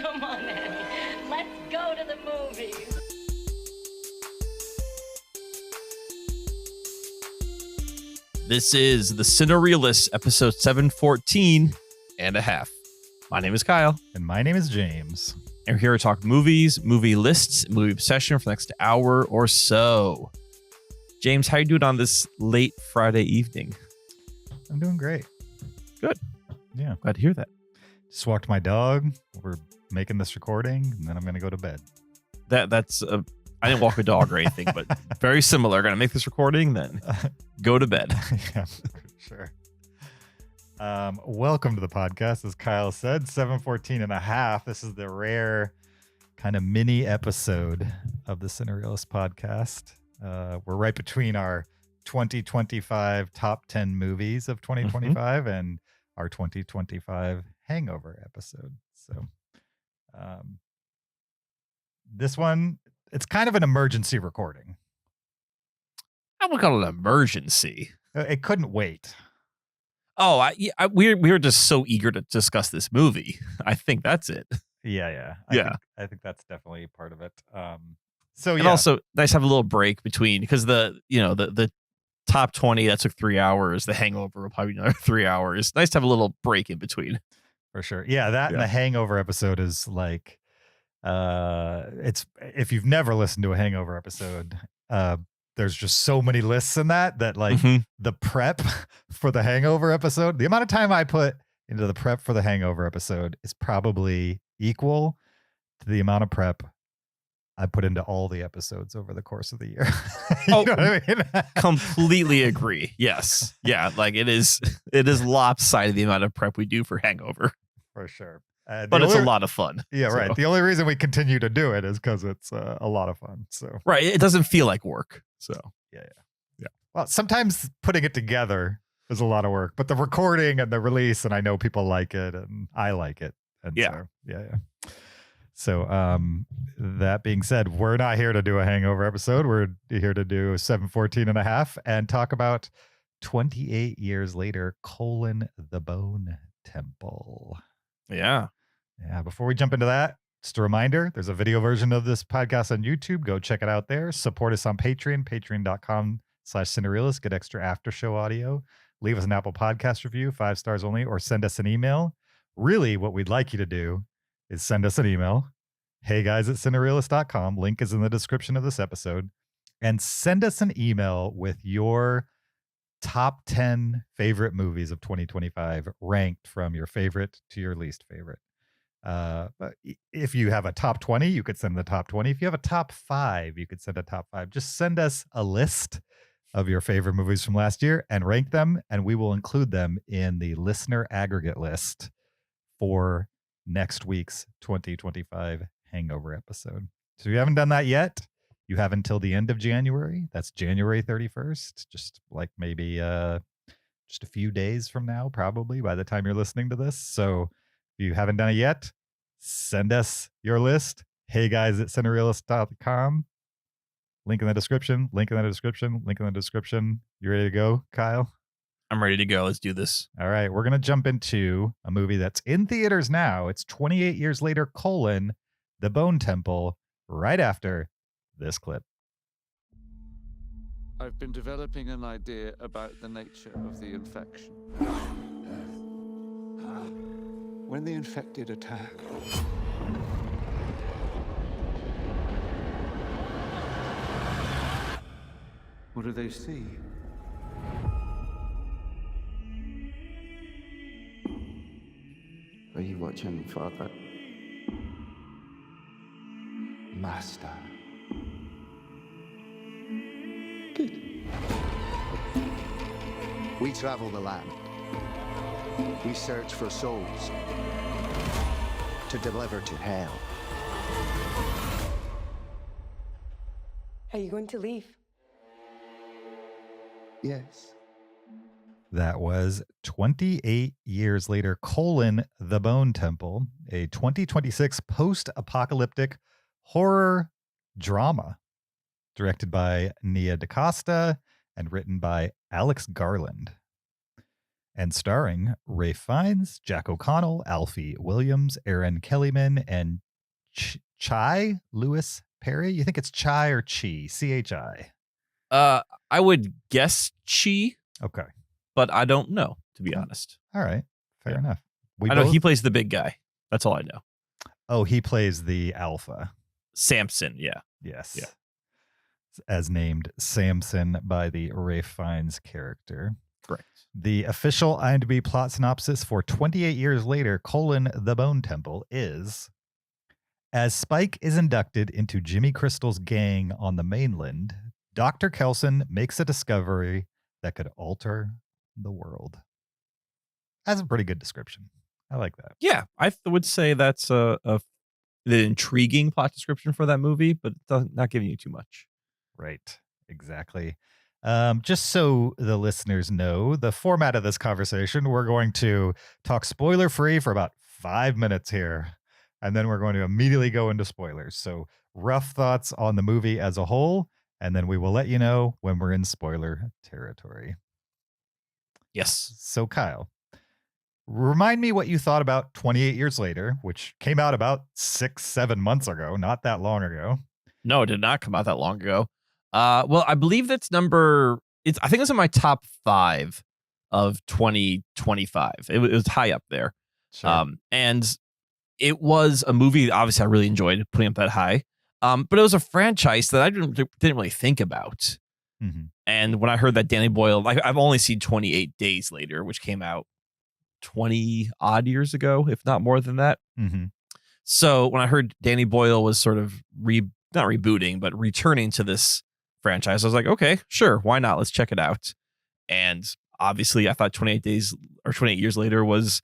Come on, Annie. Let's go to the movies. This is the Cinereelists, episode 714 and a half. My name is Kyle. And my name is James. And we're here to talk movies, movie lists, movie obsession for the next hour or so. James, how you doing on this late Friday evening? I'm doing great. Good. Yeah. Glad to hear that. Just walked my dog. We're making this recording, and then I'm going to go to bed. That's I didn't walk a dog or anything, but very similar. Going to make this recording, then go to bed. Yeah, sure. Welcome to the podcast. As Kyle said, 714 and a half. This is the rare kind of mini episode of the Cinereelists podcast. We're right between our 2025 top 10 movies of 2025 and our 2025 hangover episode. So this one, it's kind of an emergency recording. I would call it an emergency. It couldn't wait. Oh, we were just so eager to discuss this movie. I think that's it. Yeah. I think that's definitely part of it. And also nice to have a little break between, because the top 20 that took 3 hours. The Hangover will probably be another 3 hours. Nice to have a little break in between. For sure. Yeah, and the Hangover episode is like, it's, if you've never listened to a Hangover episode, there's just so many lists in that like the prep for the Hangover episode, the amount of time I put into the prep for the Hangover episode is probably equal to the amount of prep I put into all the episodes over the course of the year. You know what I mean? Completely agree. Yes. Yeah. Like it is lopsided the amount of prep we do for Hangover. For sure. But it's a lot of fun. Yeah, so. Right. The only reason we continue to do it is because it's a lot of fun. So right. It doesn't feel like work. So yeah. Well, sometimes putting it together is a lot of work, but the recording and the release, and I know people like it and I like it. And yeah. So that being said, we're not here to do a Hangover episode. We're here to do 714 and a half and talk about 28 years later, the Bone Temple. Yeah. Before we jump into that, just a reminder, there's a video version of this podcast on YouTube. Go check it out there. Support us on Patreon, patreon.com/Cinereelists. Get extra after show audio. Leave us an Apple Podcast review, 5 stars only, or send us an email. Really, what we'd like you to do is send us an email, heyguys@cinereelists.com. Link is in the description of this episode. And send us an email with your top 10 favorite movies of 2025 ranked from your favorite to your least favorite. But if you have a top 20, you could send the top 20. If you have a top 5, you could send a top 5. Just send us a list of your favorite movies from last year and rank them, and we will include them in the listener aggregate list for next week's 2025 Hangover episode. So if you haven't done that yet, you have until the end of January. That's January 31st. Just like maybe just a few days from now, probably by the time you're listening to this. So if you haven't done it yet, send us your list. heyguys@cinereelists.com. Link in the description. Link in the description. Link in the description. You ready to go, Kyle? I'm ready to go. Let's do this. All right. We're going to jump into a movie that's in theaters now. It's 28 years later, The Bone Temple, right after this clip. I've been developing an idea about the nature of the infection. When the infected attack, what do they see? Are you watching, Father? Master. Good. We travel the land. We search for souls to deliver to hell. Are you going to leave? Yes. That was 28 years later, The Bone Temple, a 2026 post-apocalyptic horror drama directed by Nia DaCosta and written by Alex Garland. and starring Ray Fiennes, Jack O'Connell, Alfie Williams, Aaron Kellyman, and Chai Lewis Perry. You think it's Chai or Chi? C-H-I. I would guess Chi. Okay. But I don't know, to be honest. All right. Fair enough. I know he plays the big guy. That's all I know. Oh, he plays the alpha. Samson, yeah. Yes. Yeah. As named Samson by the Ray Fiennes character. Correct. The official IMDb plot synopsis for 28 Years Later, The Bone Temple is: as Spike is inducted into Jimmy Crystal's gang on the mainland, Dr. Kelson makes a discovery that could alter the world. That's a pretty good description. I like that. Yeah, I would say that's the intriguing plot description for that movie, but not giving you too much. Right. Exactly. Just so the listeners know, the format of this conversation, we're going to talk spoiler free for about 5 minutes here, and then we're going to immediately go into spoilers. So rough thoughts on the movie as a whole, and then we will let you know when we're in spoiler territory. Yes. So Kyle, remind me what you thought about 28 Years Later, which came out about 6-7 months ago, not that long ago. No, it did not come out that long ago. Well, I believe that's I think it's in my top 5 of 2025. It was high up there. Sure. And it was a movie, obviously I really enjoyed putting up that high. But it was a franchise that I didn't really think about. Mm-hmm. And when I heard that Danny Boyle, I've only seen 28 Days Later, which came out 20 odd years ago, if not more than that. Mm-hmm. So when I heard Danny Boyle was sort of not rebooting, but returning to this franchise, I was like, okay, sure, why not? Let's check it out. And obviously I thought 28 Years Later was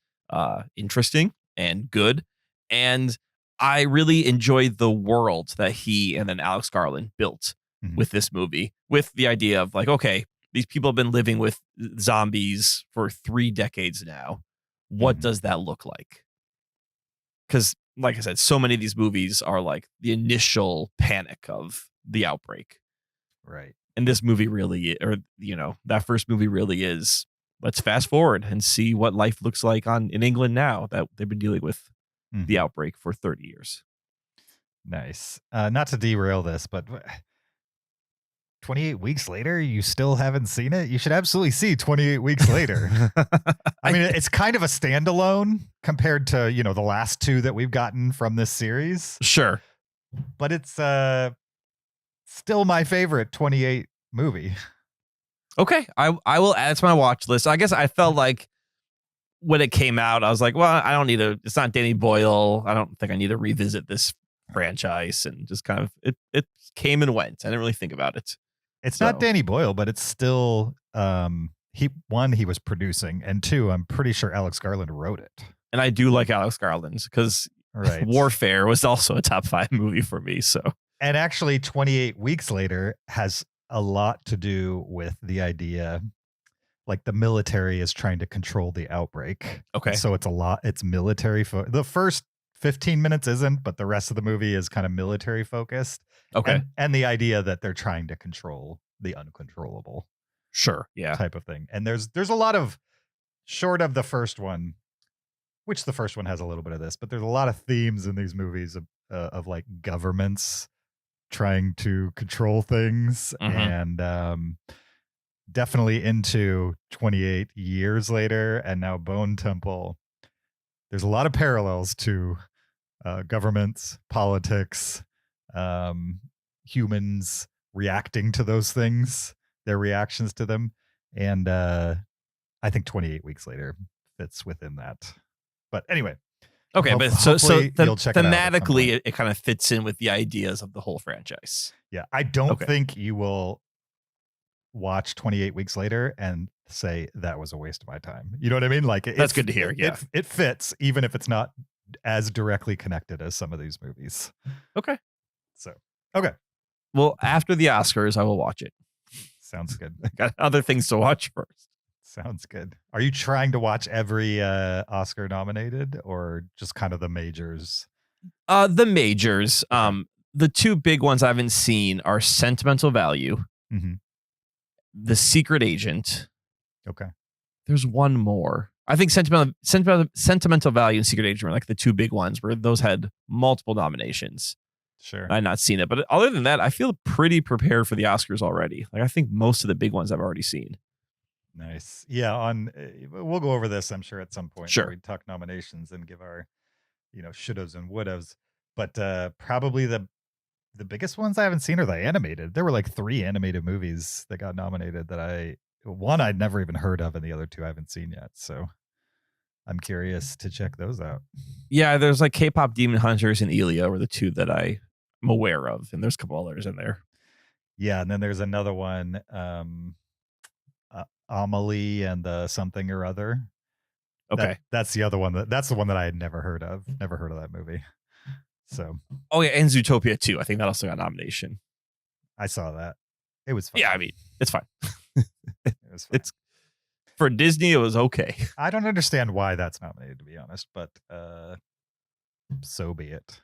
interesting and good. And I really enjoyed the world that he and then Alex Garland built with this movie, with the idea of like, okay, these people have been living with zombies for 3 decades now. What does that look like? Because like I said, so many of these movies are like the initial panic of the outbreak. Right. And this movie really, that first movie really is, let's fast forward and see what life looks like in England now that they've been dealing with the outbreak for 30 years. Nice. Not to derail this, but 28 weeks later, you still haven't seen it? You should absolutely see 28 Weeks Later. I mean, it's kind of a standalone compared to, the last 2 that we've gotten from this series. Sure. But it's still my favorite 28 movie. Okay. I will add it to my watch list. I guess I felt like when it came out, I was like, well, I don't need it's not Danny Boyle. I don't think I need to revisit this franchise, and just kind of, it came and went. I didn't really think about it. It's not Danny Boyle, but it's still, he was producing, and 2, I'm pretty sure Alex Garland wrote it. And I do like Alex Garland because Warfare was also a top 5 movie for me. So, and actually 28 Weeks Later has a lot to do with the idea, like the military is trying to control the outbreak. Okay. So it's military. The first 15 minutes isn't, but the rest of the movie is kind of military focused. Okay. And the idea that they're trying to control the uncontrollable. Sure. Yeah. Type of thing. And there's a lot of, short of the first one, which the first one has a little bit of this, but there's a lot of themes in these movies of like governments trying to control things, and definitely into 28 Years Later and now Bone Temple. There's a lot of parallels to governments, politics, humans reacting to those things, their reactions to them. And I think 28 Weeks Later fits within that. But anyway. Okay, but so thematically, it kind of fits in with the ideas of the whole franchise. Yeah, I don't think you will watch 28 Weeks Later and say that was a waste of my time. You know what I mean? Like that's good to hear. Yeah, it fits, even if it's not as directly connected as some of these movies. Okay. So, okay. Well, after the Oscars, I will watch it. Sounds good. Got other things to watch first. Sounds good. Are you trying to watch every Oscar nominated, or just kind of the majors? The majors. The 2 big ones I haven't seen are Sentimental Value, The Secret Agent. Okay. there's one more. I think Sentimental Value and Secret Agent were like the two big ones where those had multiple nominations. Sure. I've not seen it, but other than that, I feel pretty prepared for the Oscars already. Like I think most of the big ones I've already seen. Nice. Yeah. We'll go over this, I'm sure, at some point. Sure. Where we talk nominations and give our, shouldas and wouldas. But probably the biggest ones I haven't seen are the animated. There were like 3 animated movies that got nominated that one I'd never even heard of, and the other 2 I haven't seen yet. So I'm curious to check those out. Yeah, there's like K-pop Demon Hunters and Elia were the 2 that I'm aware of, and there's a couple others in there. Yeah, and then there's another one, Amelie and the something or other. Okay. That's the other one. That's the one that I had never heard of. Never heard of that movie. So. Oh yeah, and Zootopia 2. I think that also got a nomination. I saw that. It was fun. Yeah, I mean, it's fine. It was fun. It's for Disney, it was okay. I don't understand why that's nominated, to be honest, but so be it.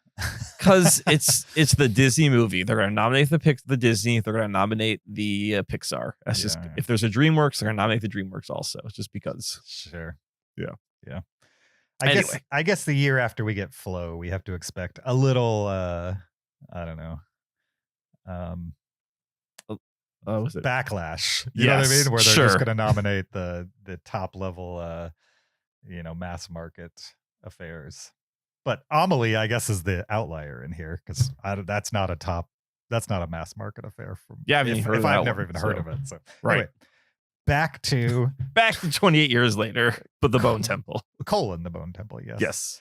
Because it's the Disney movie. They're going to nominate the Disney. They're going to nominate the Pixar. That's just, if there's a DreamWorks, they're going to nominate the DreamWorks also. It's just because. Sure. Yeah. I guess the year after we get Flow, we have to expect a little, I don't know. Was it backlash? You know what I mean? Where they're just going to nominate the top level, mass market affairs. But Amelie, I guess, is the outlier in here because that's not a mass market affair. If I've never even heard of it. So right. Anyway, back to 28 years later, but the Bone Temple. The Bone Temple. Yes. Yes.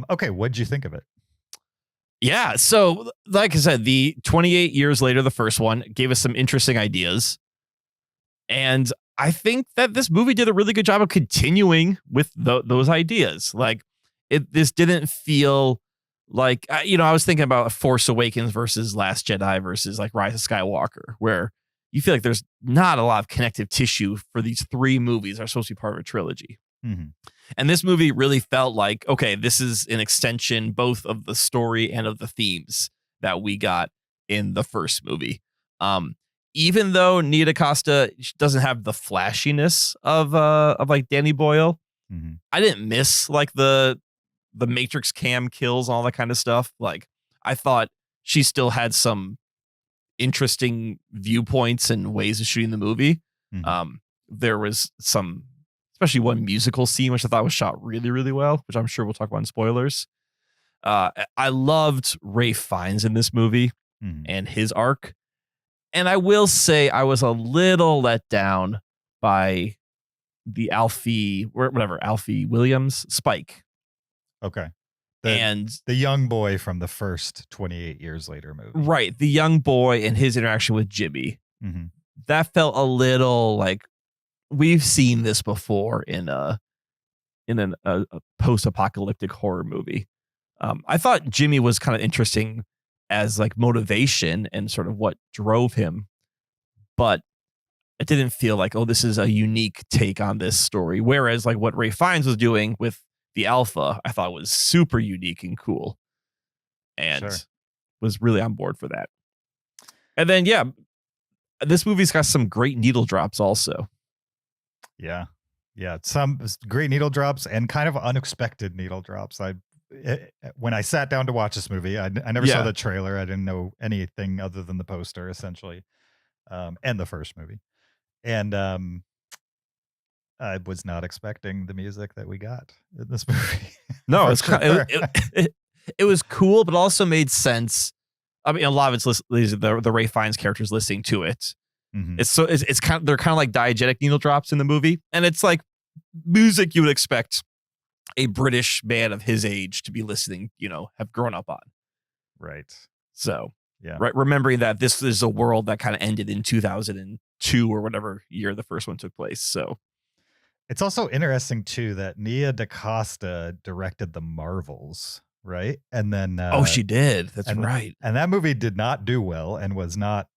Okay. What'd you think of it? Yeah. So, like I said, the 28 years later, the first one gave us some interesting ideas. And I think that this movie did a really good job of continuing with those ideas. Like, this didn't feel like, I was thinking about Force Awakens versus Last Jedi versus like Rise of Skywalker, where you feel like there's not a lot of connective tissue for these 3 movies that are supposed to be part of a trilogy. Mm-hmm. And this movie really felt like, okay, this is an extension both of the story and of the themes that we got in the first movie. Even though Nia DaCosta doesn't have the flashiness of like Danny Boyle, mm-hmm. I didn't miss like the Matrix cam kills, all that kind of stuff. Like, I thought she still had some interesting viewpoints and ways of shooting the movie. Mm-hmm. There was some, especially one musical scene, which I thought was shot really, really well, which I'm sure we'll talk about in spoilers. I loved Ralph Fiennes in this movie mm-hmm. and his arc. And I will say I was a little let down by the Alfie Williams, Spike. Okay. And the young boy from the first 28 years later movie. Right. The young boy and his interaction with Jimmy. Mm-hmm. That felt a little like we've seen this before in a post-apocalyptic horror movie. I thought Jimmy was kind of interesting as like motivation and sort of what drove him, but it didn't feel like, oh, this is a unique take on this story. Whereas like what Ralph Fiennes was doing with the Alpha, I thought was super unique and cool, and was really on board for that. And then, this movie's got some great needle drops also. Yeah. Some great needle drops and kind of unexpected needle drops. When I sat down to watch this movie, I never saw the trailer. I didn't know anything other than the poster, essentially, and the first movie. And I was not expecting the music that we got in this movie. No, it was cool, but also made sense. I mean, a lot of it's the Ralph Fiennes characters listening to it. Mm-hmm. It's kind of, they're kind of like diegetic needle drops in the movie, and it's like music you would expect a British man of his age to be listening, have grown up on. Right. So, remembering that this is a world that kind of ended in 2002 or whatever year the first one took place. So. It's also interesting, too, that Nia DaCosta directed The Marvels, right? And then... she did. That's right. And that movie did not do well and was not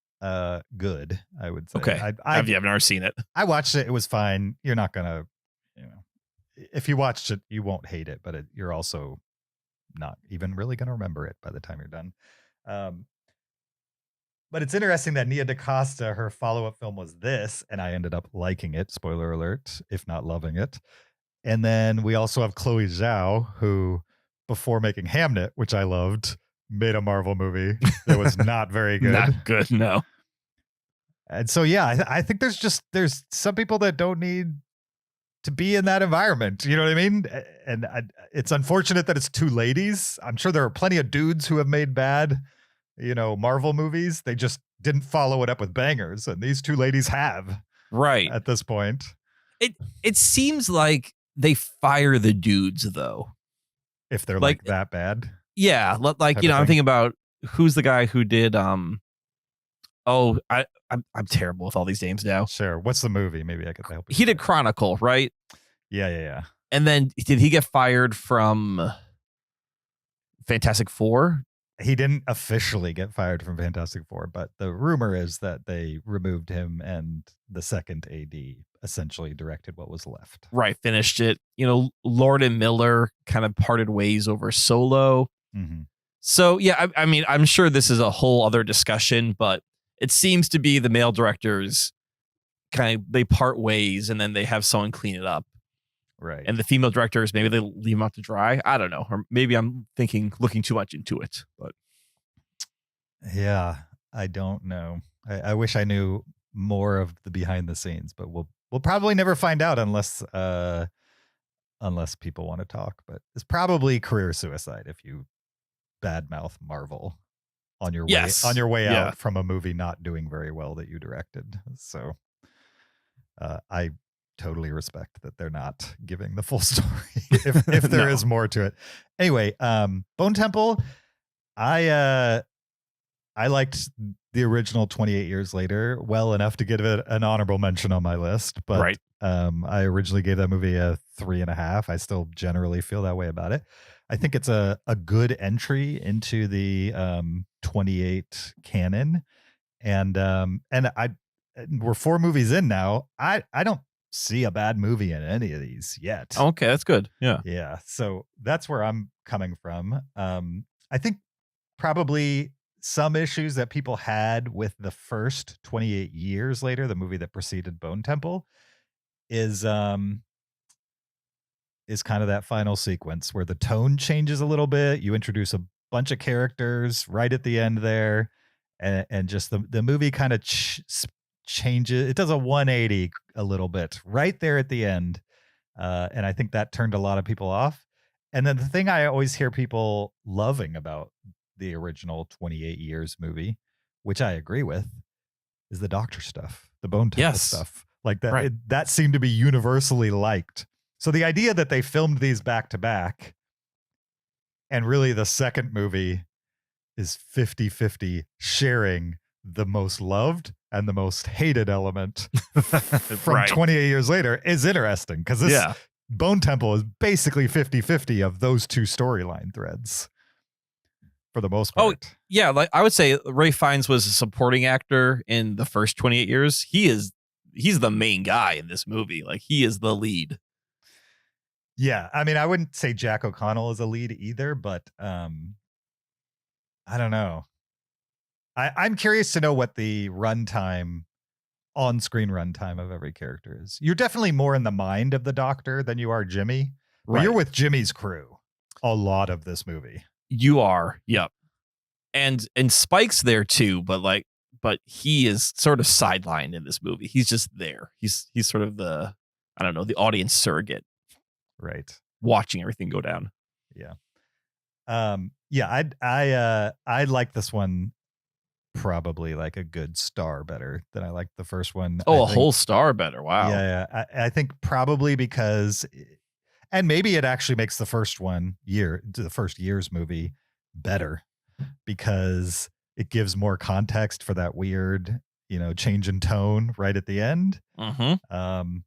good, I would say. Okay. I've never seen it. I watched it. It was fine. You're not going to... if you watched it, you won't hate it, but you're also not even really going to remember it by the time you're done. But it's interesting that Nia DaCosta, her follow-up film was this, and I ended up liking it. Spoiler alert, if not loving it. And then we also have Chloe Zhao, who, before making Hamnet, which I loved, made a Marvel movie that was not very good. Not good, no. And so, yeah, I think there's some people that don't need to be in that environment. You know what I mean? And it's unfortunate that it's two ladies. I'm sure there are plenty of dudes who have made bad, Marvel movies. They just didn't follow it up with bangers. And these two ladies have. Right. At this point. It seems like they fire the dudes, though. If they're like that bad. Yeah. Like, I'm thinking about who's the guy who did, I'm terrible with all these names now. Sure. What's the movie? Maybe I could help you. He did Chronicle, right? Yeah. And then did he get fired from Fantastic Four? He didn't officially get fired from Fantastic Four, but the rumor is that they removed him and the second AD essentially directed what was left. Right. Finished it. Lord and Miller kind of parted ways over Solo. Mm-hmm. So, yeah, I mean, I'm sure this is a whole other discussion, but it seems to be the male directors they part ways and then they have someone clean it up. Right. And the female directors, maybe they leave them out to dry. I don't know. Or maybe I'm looking too much into it. But yeah, I don't know. I wish I knew more of the behind the scenes, but we'll probably never find out unless people want to talk. But it's probably career suicide if you badmouth Marvel on your way out from a movie not doing very well that you directed. So I totally respect that they're not giving the full story if there is more to it. Anyway, Bone Temple, I liked the original 28 Years Later well enough to give it an honorable mention on my list, but right. I originally gave that movie a 3.5. I still generally feel that way about it. I think it's a good entry into the 28 canon, and we're 4 movies in now. I don't see a bad movie in any of these yet. Okay, that's good. Yeah. So that's where I'm coming from. I think probably some issues that people had with the first 28 Years Later, the movie that preceded Bone Temple, is kind of that final sequence where the tone changes a little bit. You introduce a bunch of characters right at the end there, and just the movie kind of changes. It does a 180 a little bit right there at the end, and I think that turned a lot of people off. And then the thing I always hear people loving about the original 28 Years movie, which I agree with, is the doctor stuff, the Bone Temple stuff. Like that, right. That seemed to be universally liked. So the idea that they filmed these back to back, and really the second movie is 50-50 sharing the most loved and the most hated element from right. 28 Years Later is interesting, because this Bone Temple is basically 50-50 of those two storyline threads for the most part. Oh, yeah. Like I would say Ralph Fiennes was a supporting actor in the first 28 years. He's the main guy in this movie. Like he is the lead. Yeah. I mean, I wouldn't say Jack O'Connell is a lead either, but I don't know. I'm curious to know what the runtime, on-screen runtime of every character is. You're definitely more in the mind of the Doctor than you are Jimmy. Right. But you're with Jimmy's crew a lot of this movie. You are. Yep. And Spike's there too, but he is sort of sidelined in this movie. He's just there. He's sort of the audience surrogate. Right. Watching everything go down. Yeah. I like this one probably like a good star better than I like the first one. Oh, whole star better. Wow. Yeah. I think probably because, and maybe it actually makes the first Years movie better because it gives more context for that weird, change in tone right at the end. Mm-hmm.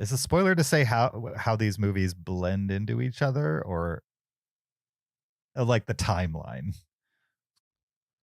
Is a spoiler to say how these movies blend into each other, or like the timeline?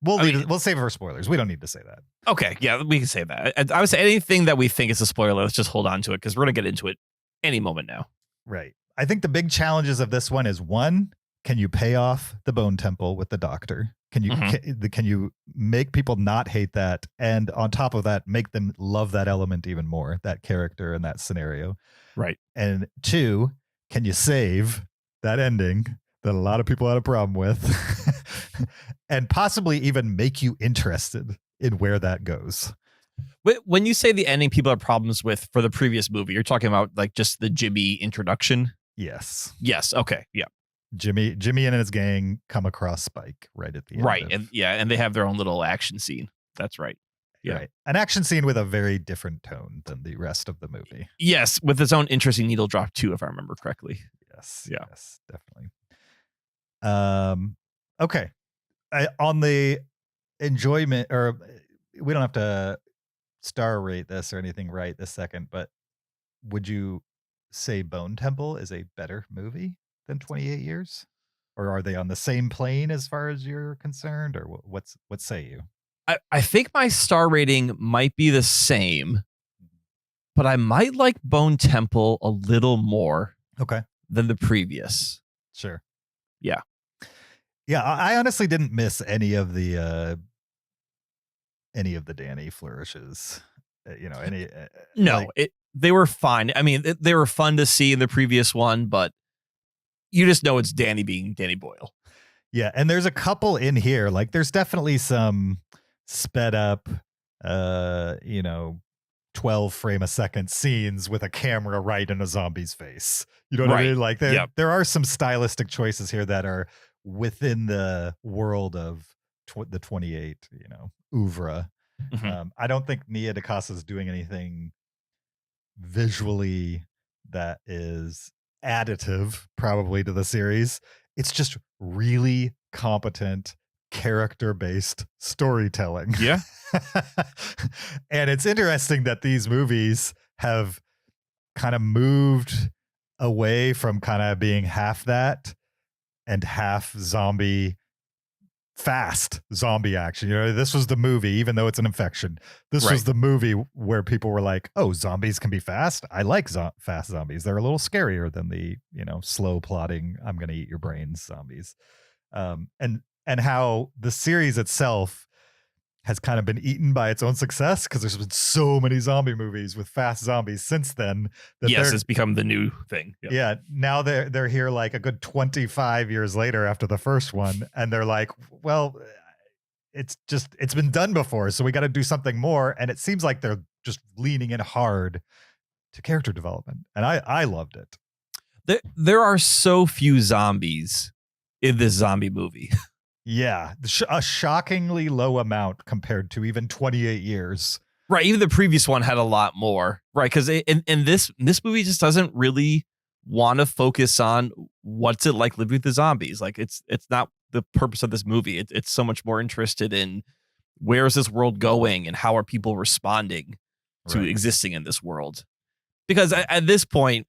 We'll save it for spoilers. We don't need to say that. Okay, yeah, we can say that. I would say anything that we think is a spoiler, let's just hold on to it because we're gonna get into it any moment now. Right. I think the big challenges of this one is, one, can you pay off the Bone Temple with the Doctor? Can you Mhm. can you make people not hate that, and on top of that, make them love that element even more, that character and that scenario? Right. And two, can you save that ending that a lot of people had a problem with, and possibly even make you interested in where that goes? When you say the ending people have problems with for the previous movie, you're talking about like just the Jimmy introduction? Yes. Yes. Okay. Yeah. Jimmy and his gang come across Spike right at the end. Right. And yeah, and they have their own little action scene. That's right. Yeah. Right. An action scene with a very different tone than the rest of the movie. Yes, with its own interesting needle drop too, if I remember correctly. Yes. Yeah. Yes, definitely. Okay. On the enjoyment, or we don't have to star rate this or anything right this second, but would you say Bone Temple is a better movie than 28 Years? Or are they on the same plane as far as you're concerned? Or what say you? I think my star rating might be the same, but I might like Bone Temple a little more Okay. than the previous. Sure. Yeah. Yeah, I honestly didn't miss any of the Danny flourishes. Any No, like, they were fine. I mean, they were fun to see in the previous one, but you just know it's Danny being Danny Boyle. yeah, and there's a couple in here. Like there's definitely some sped up 12 frame a second scenes with a camera right in a zombie's face. You know what I Right. mean? Like Yep. there are some stylistic choices here that are within the world of the 28, oeuvre. Mhm. I don't think Nia DaCosta is doing anything visually that is additive probably to the series. It's just really competent character-based storytelling. Yeah. And it's interesting that these movies have kind of moved away from kind of being half that and half fast zombie action. This was the movie, even though it's an infection. This was Right. the movie where people were like, "Oh, zombies can be fast. I like fast zombies. They're a little scarier than the slow plotting. I'm going to eat your brains zombies." And how the series itself has kind of been eaten by its own success because there's been so many zombie movies with fast zombies since then. That Yes, it's become the new thing. Yep. yeah, now they're here like a good 25 years later after the first one, and they're like, well, it's been done before, so we got to do something more. And it seems like they're just leaning in hard to character development, and I loved it. There are so few zombies in this zombie movie. Yeah, a shockingly low amount compared to even 28 Years. Right. Even the previous one had a lot more. Right. Because in this movie just doesn't really want to focus on what's it like living with the zombies. Like it's not the purpose of this movie. It's so much more interested in where is this world going and how are people responding to Right. existing in this world. Because at this point,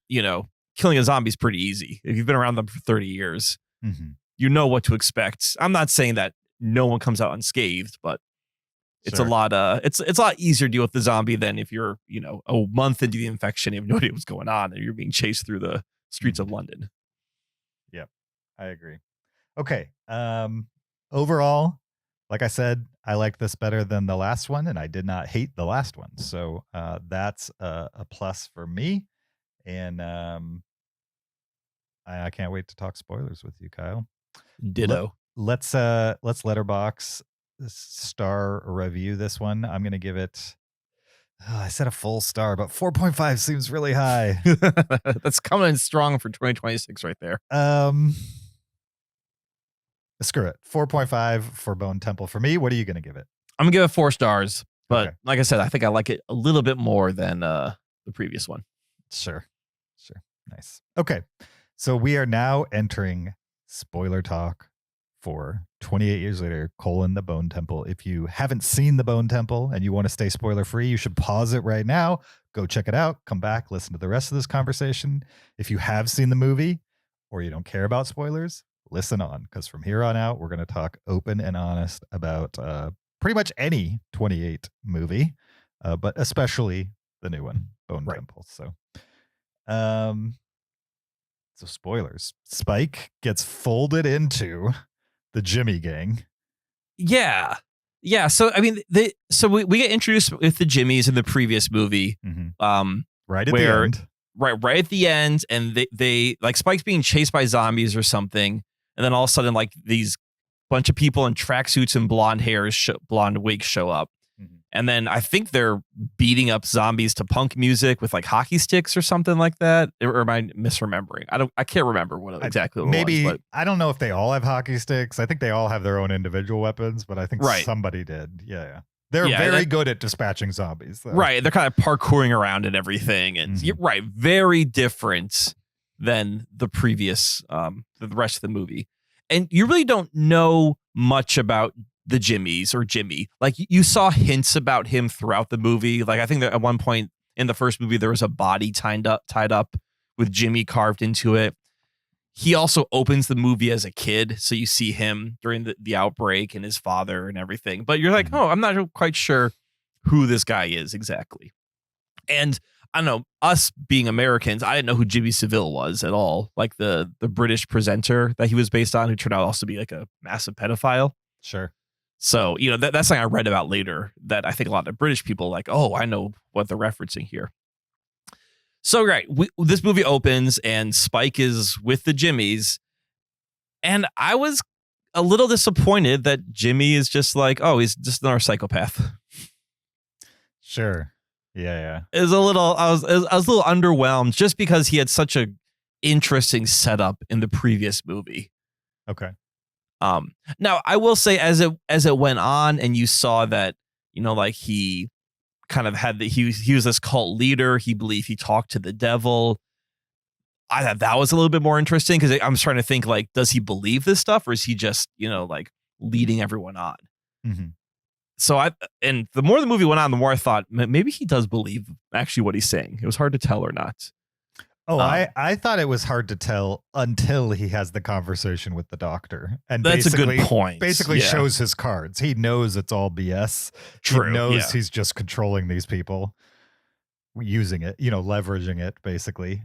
killing a zombie is pretty easy. If you've been around them for 30 years, Mhm. you know what to expect. I'm not saying that no one comes out unscathed, but it's Sure. a lot it's a lot easier to deal with the zombie than if you're, a month into the infection, you have no idea what's going on and you're being chased through the streets of London. Yep, I agree. Okay. Overall, like I said, I liked this better than the last one, and I did not hate the last one. So that's a plus for me. And I can't wait to talk spoilers with you, Kyle. Ditto. Let's letterbox star review this one. I'm gonna give it. I said a full star, but 4.5 seems really high. That's coming in strong for 2026 right there. Screw it. 4.5 for Bone Temple for me. What are you gonna give it? I'm gonna give it 4 stars, but Okay. like I said, I think I like it a little bit more than the previous one. Sure. Nice. Okay. So we are now entering spoiler talk for 28 Years Later, the Bone Temple. If you haven't seen the Bone Temple and you want to stay spoiler free, you should pause it right now. Go check it out. Come back, listen to the rest of this conversation. If you have seen the movie or you don't care about spoilers, listen on, because from here on out, we're going to talk open and honest about pretty much any 28 movie, but especially the new one, Bone Right. Temple. So spoilers. Spike gets folded into the Jimmy gang. Yeah. Yeah. So, I mean, we get introduced with the Jimmies in the previous movie. Right at where, the end. Right at the end. And they like Spike's being chased by zombies or something. And then all of a sudden, like these bunch of people in tracksuits and blonde wigs show up. And then I think they're beating up zombies to punk music with like hockey sticks or something like that. Or am I misremembering? I can't remember what exactly it maybe was. But I don't know if they all have hockey sticks. I think they all have their own individual weapons, but I think somebody did. Yeah. They're very good at dispatching zombies, though. Right. They're kind of parkouring around and everything. And you're right. Very different than the previous, the rest of the movie. And you really don't know much about the Jimmies or Jimmy. Like you saw hints about him throughout the movie. Like I think that at one point in the first movie, there was a body tied up with Jimmy carved into it. He also opens the movie as a kid. So you see him during the outbreak and his father and everything. But you're like, oh, I'm not quite sure who this guy is exactly. And I don't know, us being Americans, I didn't know who Jimmy Savile was at all. Like the British presenter that he was based on, who turned out also to be like a massive pedophile. Sure. So, you know, that's something I read about later that I think a lot of British people like, oh, I know what they're referencing here. So, right. This movie opens and Spike is with the Jimmies. And I was a little disappointed that Jimmy is just like, oh, he's just another psychopath. Sure. Yeah. It was a little, I was a little underwhelmed just because he had such a interesting setup in the previous movie. Okay. Now I will say as it went on and you saw that, you know, like he kind of had he was this cult leader. He believed he talked to the devil. I thought that was a little bit more interesting because I'm trying to think like, does he believe this stuff or is he just, you know, like leading everyone on? So and the more the movie went on, the more I thought maybe he does believe actually what he's saying. It was hard to tell or not. Oh, I thought it was hard to tell until he has the conversation with the doctor. And that's a good point. Basically shows his cards. He knows it's all BS. True. He knows he's just controlling these people, using it, you know, leveraging it basically.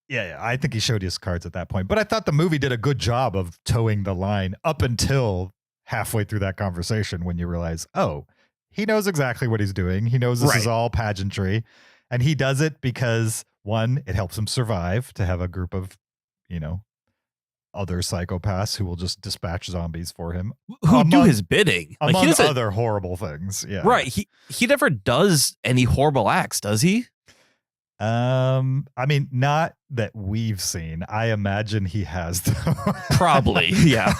Yeah, I think he showed his cards at that point. But I thought the movie did a good job of towing the line up until halfway through that conversation when you realize, oh, he knows exactly what he's doing. He knows this is all pageantry. And he does it because, one, it helps him survive to have a group of, you know, other psychopaths who will just dispatch zombies for him. Who do his bidding. Among like other horrible things. Yeah. Right. He never does any horrible acts, does he? I mean, not that we've seen. I imagine he has though. Probably, yeah.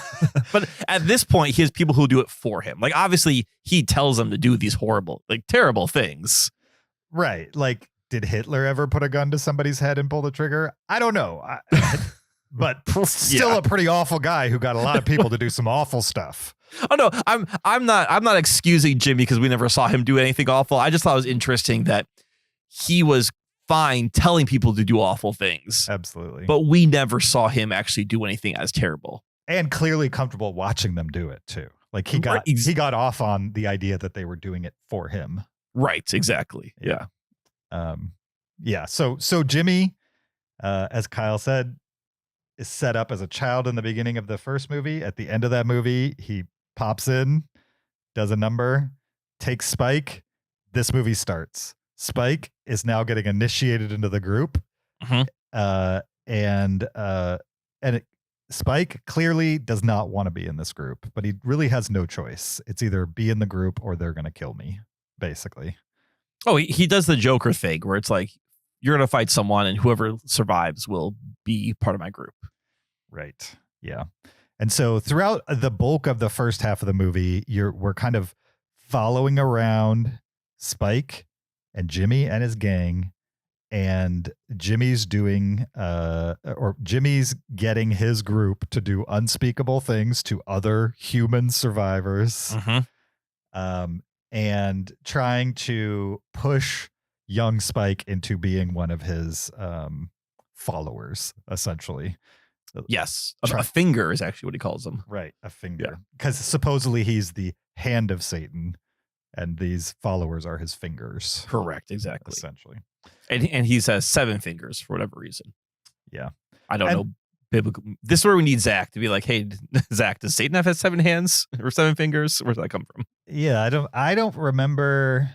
But at this point, he has people who do it for him. Like, obviously, he tells them to do these horrible, like terrible things. Right. Like, did Hitler ever put a gun to somebody's head and pull the trigger? I don't know. But still a pretty awful guy who got a lot of people to do some awful stuff. Oh no, I'm not excusing Jimmy because we never saw him do anything awful. I just thought it was interesting that he was fine telling people to do awful things. Absolutely. But we never saw him actually do anything as terrible. And clearly comfortable watching them do it too. Like he got off on the idea that they were doing it for him. Right, exactly. Yeah. So Jimmy, as Kyle said, is set up as a child in the beginning of the first movie. At the end of that movie, he pops in, does a number, takes Spike. This movie starts. Spike is now getting initiated into the group. Spike clearly does not want to be in this group, but he really has no choice. It's either be in the group or they're going to kill me, basically. Oh, he does the Joker thing where it's like, you're going to fight someone and whoever survives will be part of my group. Right. Yeah. And so throughout the bulk of the first half of the movie, we're kind of following around Spike and Jimmy and his gang, and Jimmy's getting his group to do unspeakable things to other human survivors, and trying to push young Spike into being one of his followers, essentially. Yes. A finger is actually what he calls them. Right. A finger. Because supposedly he's the hand of Satan and these followers are his fingers. Correct. Exactly. Essentially. And he has 7 fingers for whatever reason. Yeah. I don't know biblical. This is where we need Zach to be like, hey, Zach, does Satan have 7 hands or 7 fingers? Where does that come from? Yeah, I don't remember.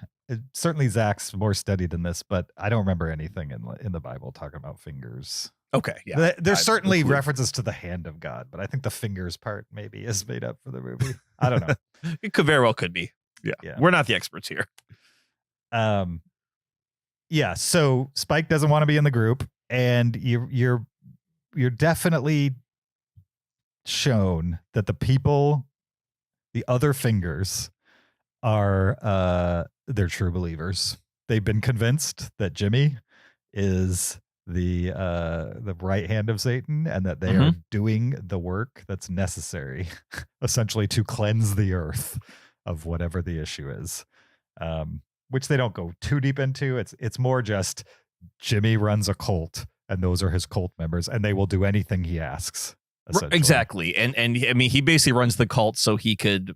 Certainly Zach's more studied in this, but I don't remember anything in the Bible talking about fingers. Okay, yeah. There's certainly references to the hand of God, but I think the fingers part maybe is made up for the movie. I don't know. It could very well could be. Yeah. We're not the experts here. Yeah, so Spike doesn't want to be in the group, and you're definitely shown that the other fingers are they're true believers. They've been convinced that Jimmy is the right hand of Satan, and that they are doing the work that's necessary, essentially, to cleanse the earth of whatever the issue is. Which they don't go too deep into. It's more just Jimmy runs a cult, and those are his cult members, and they will do anything he asks. Exactly. And I mean, he basically runs the cult so he could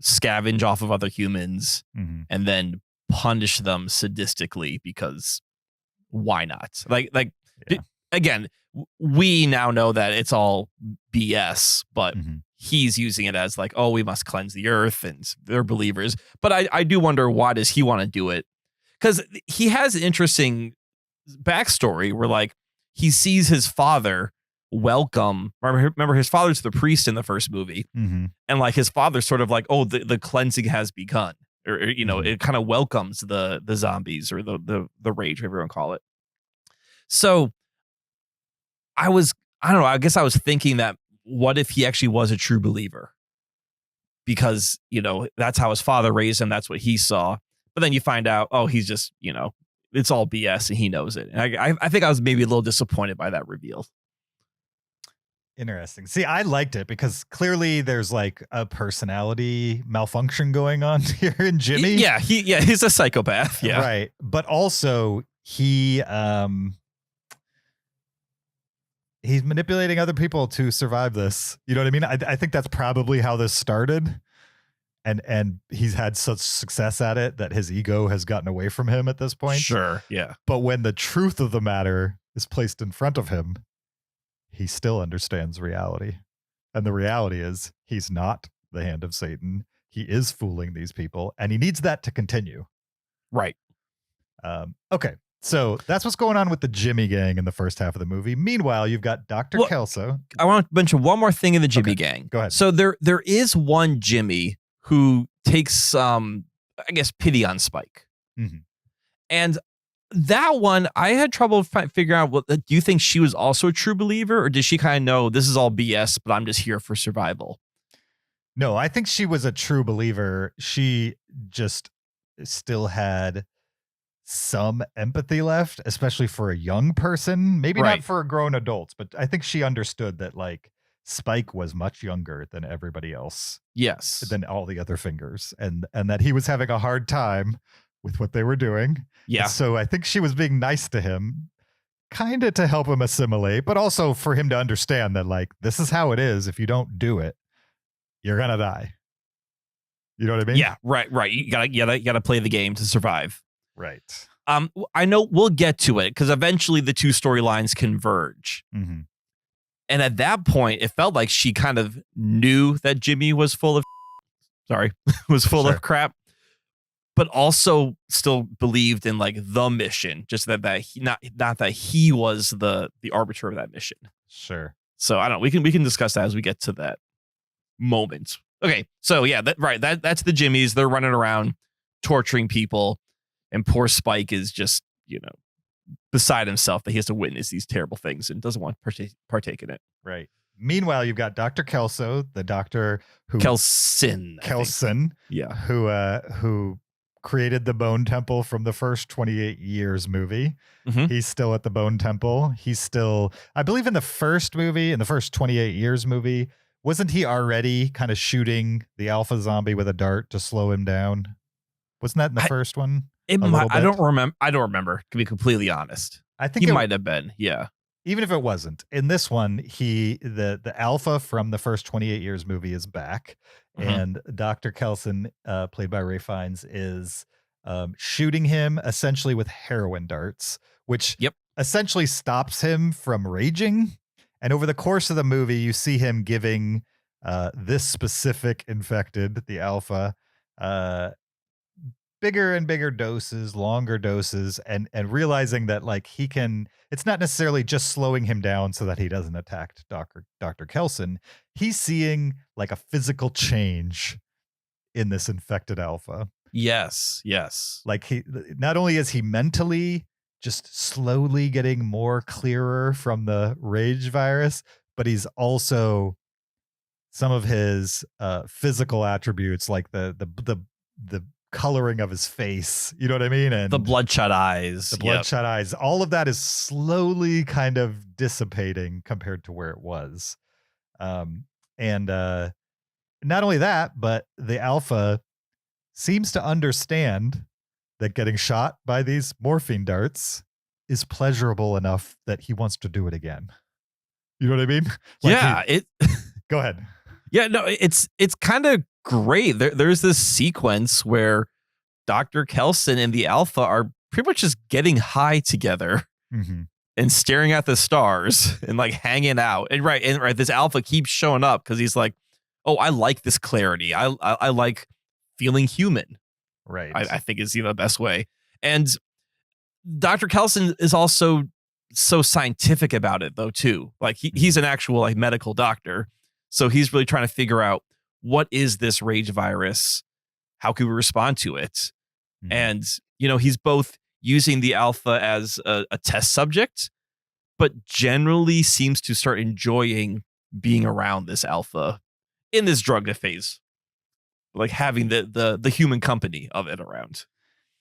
scavenge off of other humans and then punish them sadistically, because why not? Again, we now know that it's all BS, but he's using it as like, oh, we must cleanse the earth and they're believers. But I do wonder, why does he want to do it? Because he has an interesting backstory where, like, he sees his father welcome. Remember his father's the priest in the first movie. And like his father's sort of like, oh, the cleansing has begun. Or you know, it kind of welcomes the zombies or the rage, whatever you want to call it. So I don't know, I guess I was thinking that, what if he actually was a true believer? Because, you know, that's how his father raised him. That's what he saw. But then you find out, oh, he's just, you know, it's all BS and he knows it. And I think I was maybe a little disappointed by that reveal. Interesting. See, I liked it because clearly there's like a personality malfunction going on here in Jimmy. He's a psychopath. Yeah. Right. But also he's manipulating other people to survive this. You know what I mean? I think that's probably how this started. And he's had such success at it that his ego has gotten away from him at this point. Sure. Yeah. But when the truth of the matter is placed in front of him, he still understands reality. And the reality is he's not the hand of Satan. He is fooling these people, and he needs that to continue. Right. Okay. So that's what's going on with the Jimmy gang in the first half of the movie. Meanwhile, you've got Dr. Kelso. I want to mention one more thing in the Jimmy gang. Go ahead. So there is one Jimmy who takes, I guess, pity on Spike. And that one, I had trouble figuring out, do you think she was also a true believer, or did she kind of know this is all BS, but I'm just here for survival? No, I think she was a true believer. She just still had some empathy left, especially for a young person, maybe not for grown adults, but I think she understood that, like, Spike was much younger than everybody else. Yes. Than all the other fingers, and that he was having a hard time with what they were doing. Yeah. And so I think she was being nice to him, kind of to help him assimilate, but also for him to understand that, like, this is how it is. If you don't do it, you're going to die. You know what I mean? Yeah. Right. You gotta play the game to survive. Right. I know we'll get to it because eventually the two storylines converge. And at that point, it felt like she kind of knew that Jimmy was full of of crap, but also still believed in, like, the mission, just that he, not that he was the arbiter of that mission. Sure. So I don't know. We can discuss that as we get to that moment. Okay. So yeah, that's the Jimmys. They're running around torturing people, and poor Spike is just, you know, beside himself that he has to witness these terrible things and doesn't want to partake in it. Right. Meanwhile, you've got Dr. Kelso, the doctor Kelson. Yeah. Who created the Bone Temple from the first 28 Years movie. He's still at the Bone Temple. He's still, I believe, in the first 28 Years movie, wasn't he already kind of shooting the alpha zombie with a dart to slow him down? Wasn't that in the first one? I don't remember, to be completely honest. I think he might have been. Yeah. Even if it wasn't, in this one, the alpha from the first 28 Years movie is back, and Dr. Kelson, played by Ray Fiennes, is shooting him essentially with heroin darts, which essentially stops him from raging And over the course of the movie, you see him giving this specific infected, the alpha, bigger and bigger doses, longer doses, and realizing that like he can, it's not necessarily just slowing him down so that he doesn't attack Dr. Kelson. He's seeing like a physical change in this infected alpha. Yes. Like he, not only is he mentally just slowly getting more clearer from the rage virus, but he's also some of his physical attributes, like the coloring of his face, you know what I mean? And the bloodshot eyes. Eyes, all of that is slowly kind of dissipating compared to where it was. And not only that, but the alpha seems to understand that getting shot by these morphine darts is pleasurable enough that he wants to do it again. You know what I mean? Like go ahead. Yeah, no, it's kind of great. There's this sequence where Dr. Kelson and the alpha are pretty much just getting high together and staring at the stars and like hanging out. And right, this alpha keeps showing up because he's like, oh, I like this clarity. I like feeling human. Right. I think is the best way. And Dr. Kelson is also so scientific about it though too. Like he's an actual like medical doctor. So he's really trying to figure out, what is this rage virus? How can we respond to it? And, he's both using the alpha as a test subject, but generally seems to start enjoying being around this alpha in this drug phase, like having the human company of it around.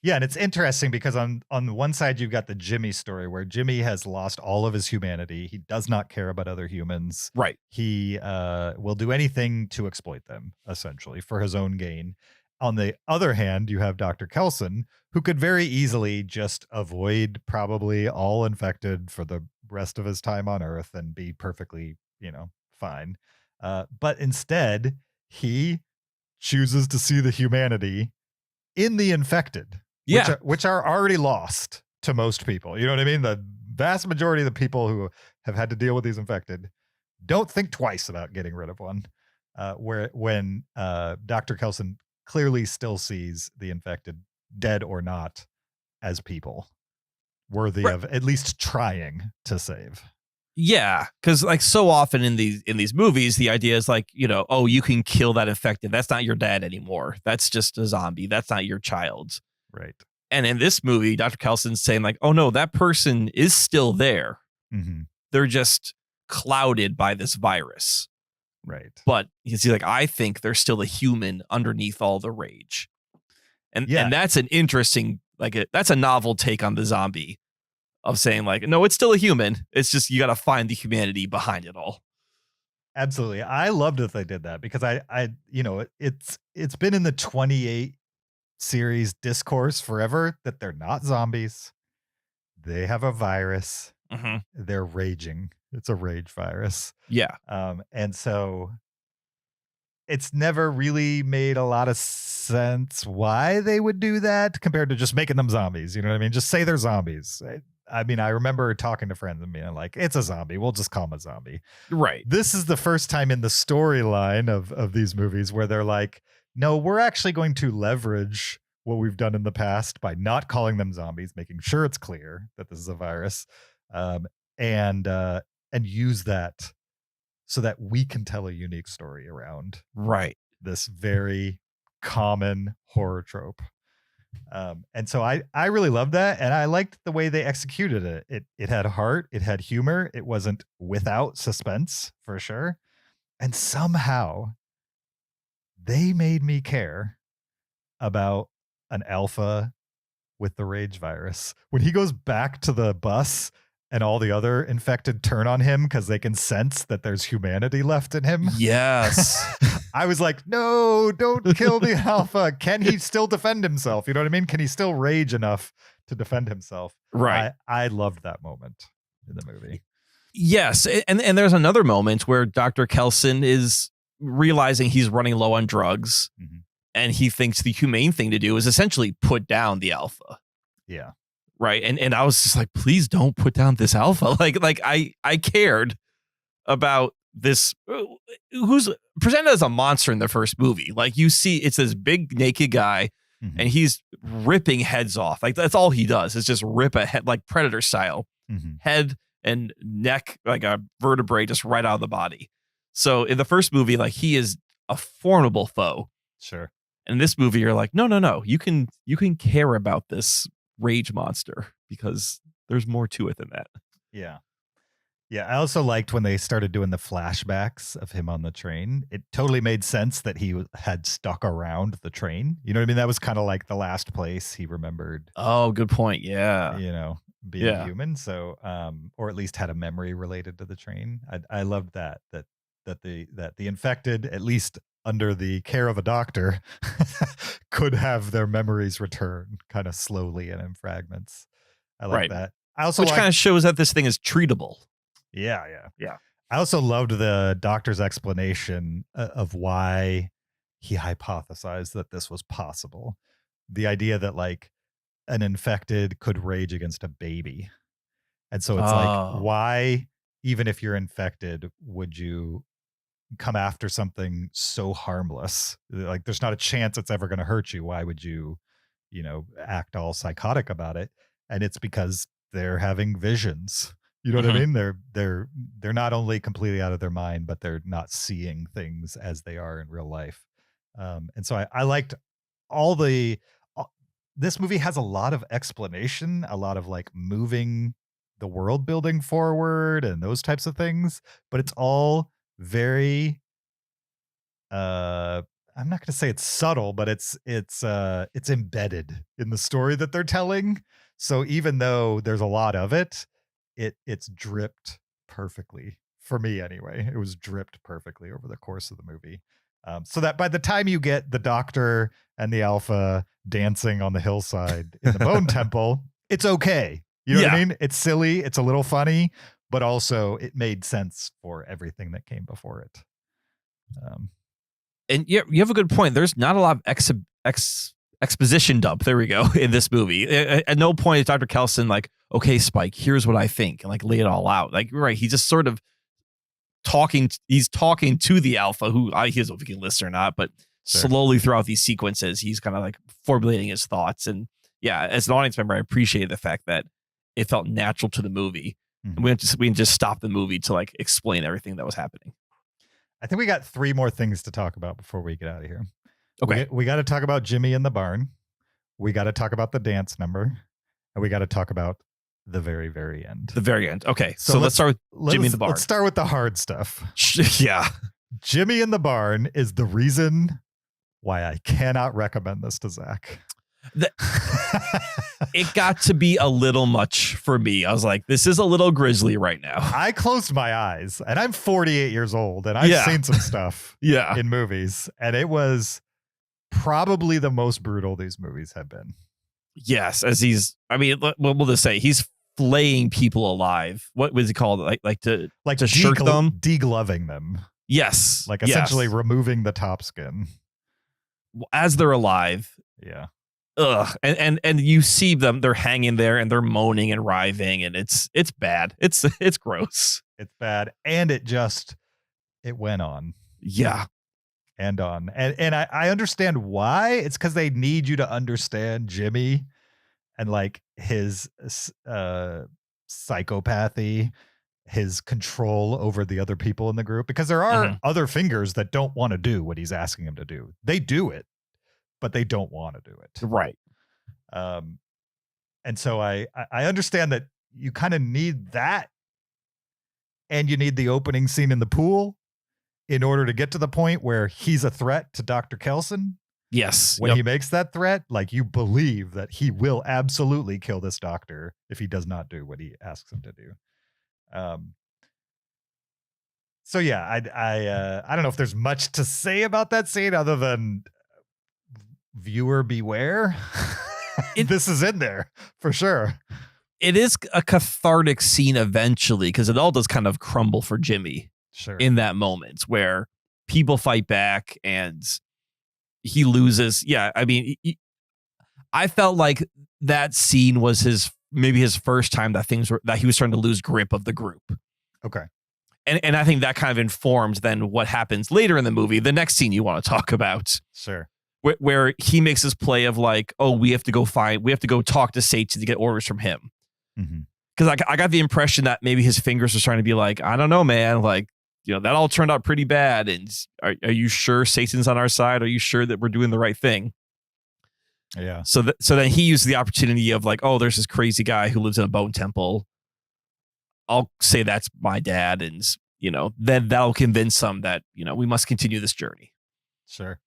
Yeah, and it's interesting because on the one side, you've got the Jimmy story where Jimmy has lost all of his humanity. He does not care about other humans. Right. He will do anything to exploit them, essentially, for his own gain. On the other hand, you have Dr. Kelson, who could very easily just avoid probably all infected for the rest of his time on Earth and be perfectly, fine. But instead, he chooses to see the humanity in the infected. Yeah. Which are already lost to most people. You know what I mean? The vast majority of the people who have had to deal with these infected don't think twice about getting rid of one. When Dr. Kelson clearly still sees the infected, dead or not, as people worthy of at least trying to save. Yeah, because like so often in these movies, the idea is like, oh, you can kill that infected. That's not your dad anymore. That's just a zombie. That's not your child. Right. And in this movie, Dr. Kelson's saying like, oh no, that person is still there. They're just clouded by this virus. Right. But you see, like, I think there's still a human underneath all the rage. And that's an interesting, that's a novel take on the zombie of saying like, no, it's still a human. It's just, you got to find the humanity behind it all. Absolutely. I loved that they did that because it's been in the 28 series discourse forever that they're not zombies. They have a virus. They're raging. It's a rage virus. Yeah. And so it's never really made a lot of sense why they would do that compared to just making them zombies. You know what I mean? Just say they're zombies. I mean, I remember talking to friends and being like, it's a zombie. We'll just call him a zombie. Right. This is the first time in the storyline of these movies where they're like, no, we're actually going to leverage what we've done in the past by not calling them zombies, making sure it's clear that this is a virus, and use that so that we can tell a unique story around this very common horror trope. And so I really loved that, and I liked the way they executed it. It had heart, it had humor, it wasn't without suspense for sure, and somehow they made me care about an alpha with the rage virus. When he goes back to the bus and all the other infected turn on him because they can sense that there's humanity left in him. Yes. I was like, no, don't kill the alpha. Can he still defend himself? You know what I mean? Can he still rage enough to defend himself? Right. I loved that moment in the movie. Yes. And there's another moment where Dr. Kelson is realizing he's running low on drugs, and he thinks the humane thing to do is essentially put down the alpha. Yeah. Right. And I was just like, please don't put down this alpha. Like I cared about this who's presented as a monster in the first movie. Like you see, it's this big naked guy and he's ripping heads off. Like that's all he does is just rip a head, like Predator style, head and neck, like a vertebrae just right out of the body. So in the first movie, like he is a formidable foe. Sure. In this movie, you're like, no. You can care about this rage monster because there's more to it than that. Yeah. Yeah. I also liked when they started doing the flashbacks of him on the train. It totally made sense that he had stuck around the train. You know what I mean? That was kind of like the last place he remembered. Oh, good point. Yeah. You know, being human. So, or at least had a memory related to the train. I loved that the infected, at least under the care of a doctor, could have their memories return kind of slowly and in fragments. I like that. I also Which kind of shows that this thing is treatable. Yeah. I also loved the doctor's explanation of why he hypothesized that this was possible. The idea that like an infected could rage against a baby. And so it's like, why, even if you're infected, would you come after something so harmless? Like there's not a chance it's ever going to hurt you. Why would you, act all psychotic about it? And it's because they're having visions. You know what I mean? They're not only completely out of their mind, but they're not seeing things as they are in real life. And so I liked this movie has a lot of explanation, a lot of like moving the world building forward and those types of things, but it's all very I'm not going to say it's subtle, but it's embedded in the story that they're telling. So even though there's a lot of it, it's dripped perfectly for me anyway. It was dripped perfectly over the course of the movie. So that by the time you get the doctor and the alpha dancing on the hillside in the bone temple, it's okay. You know what I mean? It's silly. It's a little funny, but also it made sense for everything that came before it. And you have a good point. There's not a lot of exposition dump. There we go. In this movie, at no point is Dr. Kelson like, okay, Spike, here's what I think, and like lay it all out. Like, right, he's just sort of talking. He's talking to the alpha, who he doesn't know if he can listen or not, but slowly throughout these sequences, he's kind of like formulating his thoughts. And yeah, as an audience member, I appreciated the fact that it felt natural to the movie. And we didn't just stop the movie to like explain everything that was happening. I think we got 3 more things to talk about before we get out of here. Okay. We got to talk about Jimmy in the barn. We got to talk about the dance number. And we got to talk about the very, very end. The very end. Okay. So let's start with Jimmy in the barn. Let's start with the hard stuff. Yeah. Jimmy in the barn is the reason why I cannot recommend this to Zach. It got to be a little much for me. I was like, this is a little grisly right now. I closed my eyes, and I'm 48 years old, and I've seen some stuff in movies, and it was probably the most brutal these movies have been. Yes, as we'll just say he's flaying people alive. What was he called? Like to shirt them, degloving them. Yes, like essentially removing the top skin as they're alive. Yeah. Ugh. And you see them, they're hanging there and they're moaning and writhing, and it's bad. It's gross. It's bad. And it went on. Yeah. And on. And I understand why. It's because they need you to understand Jimmy and like his psychopathy, his control over the other people in the group, because there are other fingers that don't want to do what he's asking them to do. They do it, but they don't want to do it. Right. And so I understand that you kind of need that, and you need the opening scene in the pool in order to get to the point where he's a threat to Dr. Kelson. Yes. When he makes that threat, like you believe that he will absolutely kill this doctor if he does not do what he asks him to do. So yeah, I don't know if there's much to say about that scene other than viewer beware. This is in there for sure. It is a cathartic scene eventually, because it all does kind of crumble for Jimmy in that moment where people fight back and he loses. Yeah, I mean, I felt like that scene was maybe his first time that he was starting to lose grip of the group. Okay. And I think that kind of informed then what happens later in the movie, the next scene you want to talk about. Sure. Where he makes this play of like, oh, we have to go talk to Satan to get orders from him. Because I got the impression that maybe his fingers are trying to be like, I don't know, man. Like, that all turned out pretty bad. And are you sure Satan's on our side? Are you sure that we're doing the right thing? Yeah. So then he used the opportunity of like, oh, there's this crazy guy who lives in a bone temple. I'll say that's my dad. And, then that'll convince them that, we must continue this journey. Sure.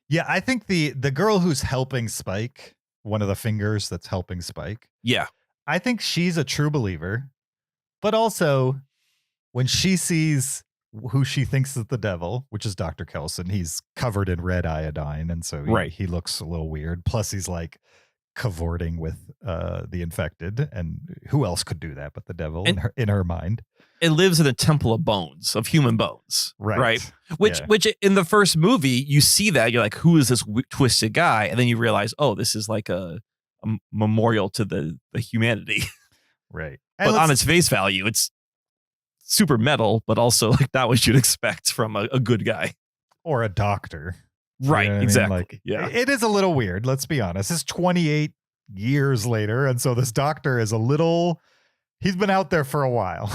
Yeah. I think the girl who's helping Spike, one of the fingers that's helping Spike. Yeah. I think she's a true believer, but also when she sees who she thinks is the devil, which is Dr. Kelson, he's covered in red iodine. And so he looks a little weird. Plus he's like cavorting with the infected, and who else could do that but the devil in her mind. It lives in a temple of bones, of human bones. Right. Which in the first movie, you see that you're like, who is this twisted guy? And then you realize, oh, this is like a memorial to the humanity. Right. But on its face value, it's super metal, but also like not what you'd expect from a good guy. Or a doctor. Right. You know exactly. Like, yeah. It is a little weird. Let's be honest. It's 28 years later. And so this doctor is he's been out there for a while.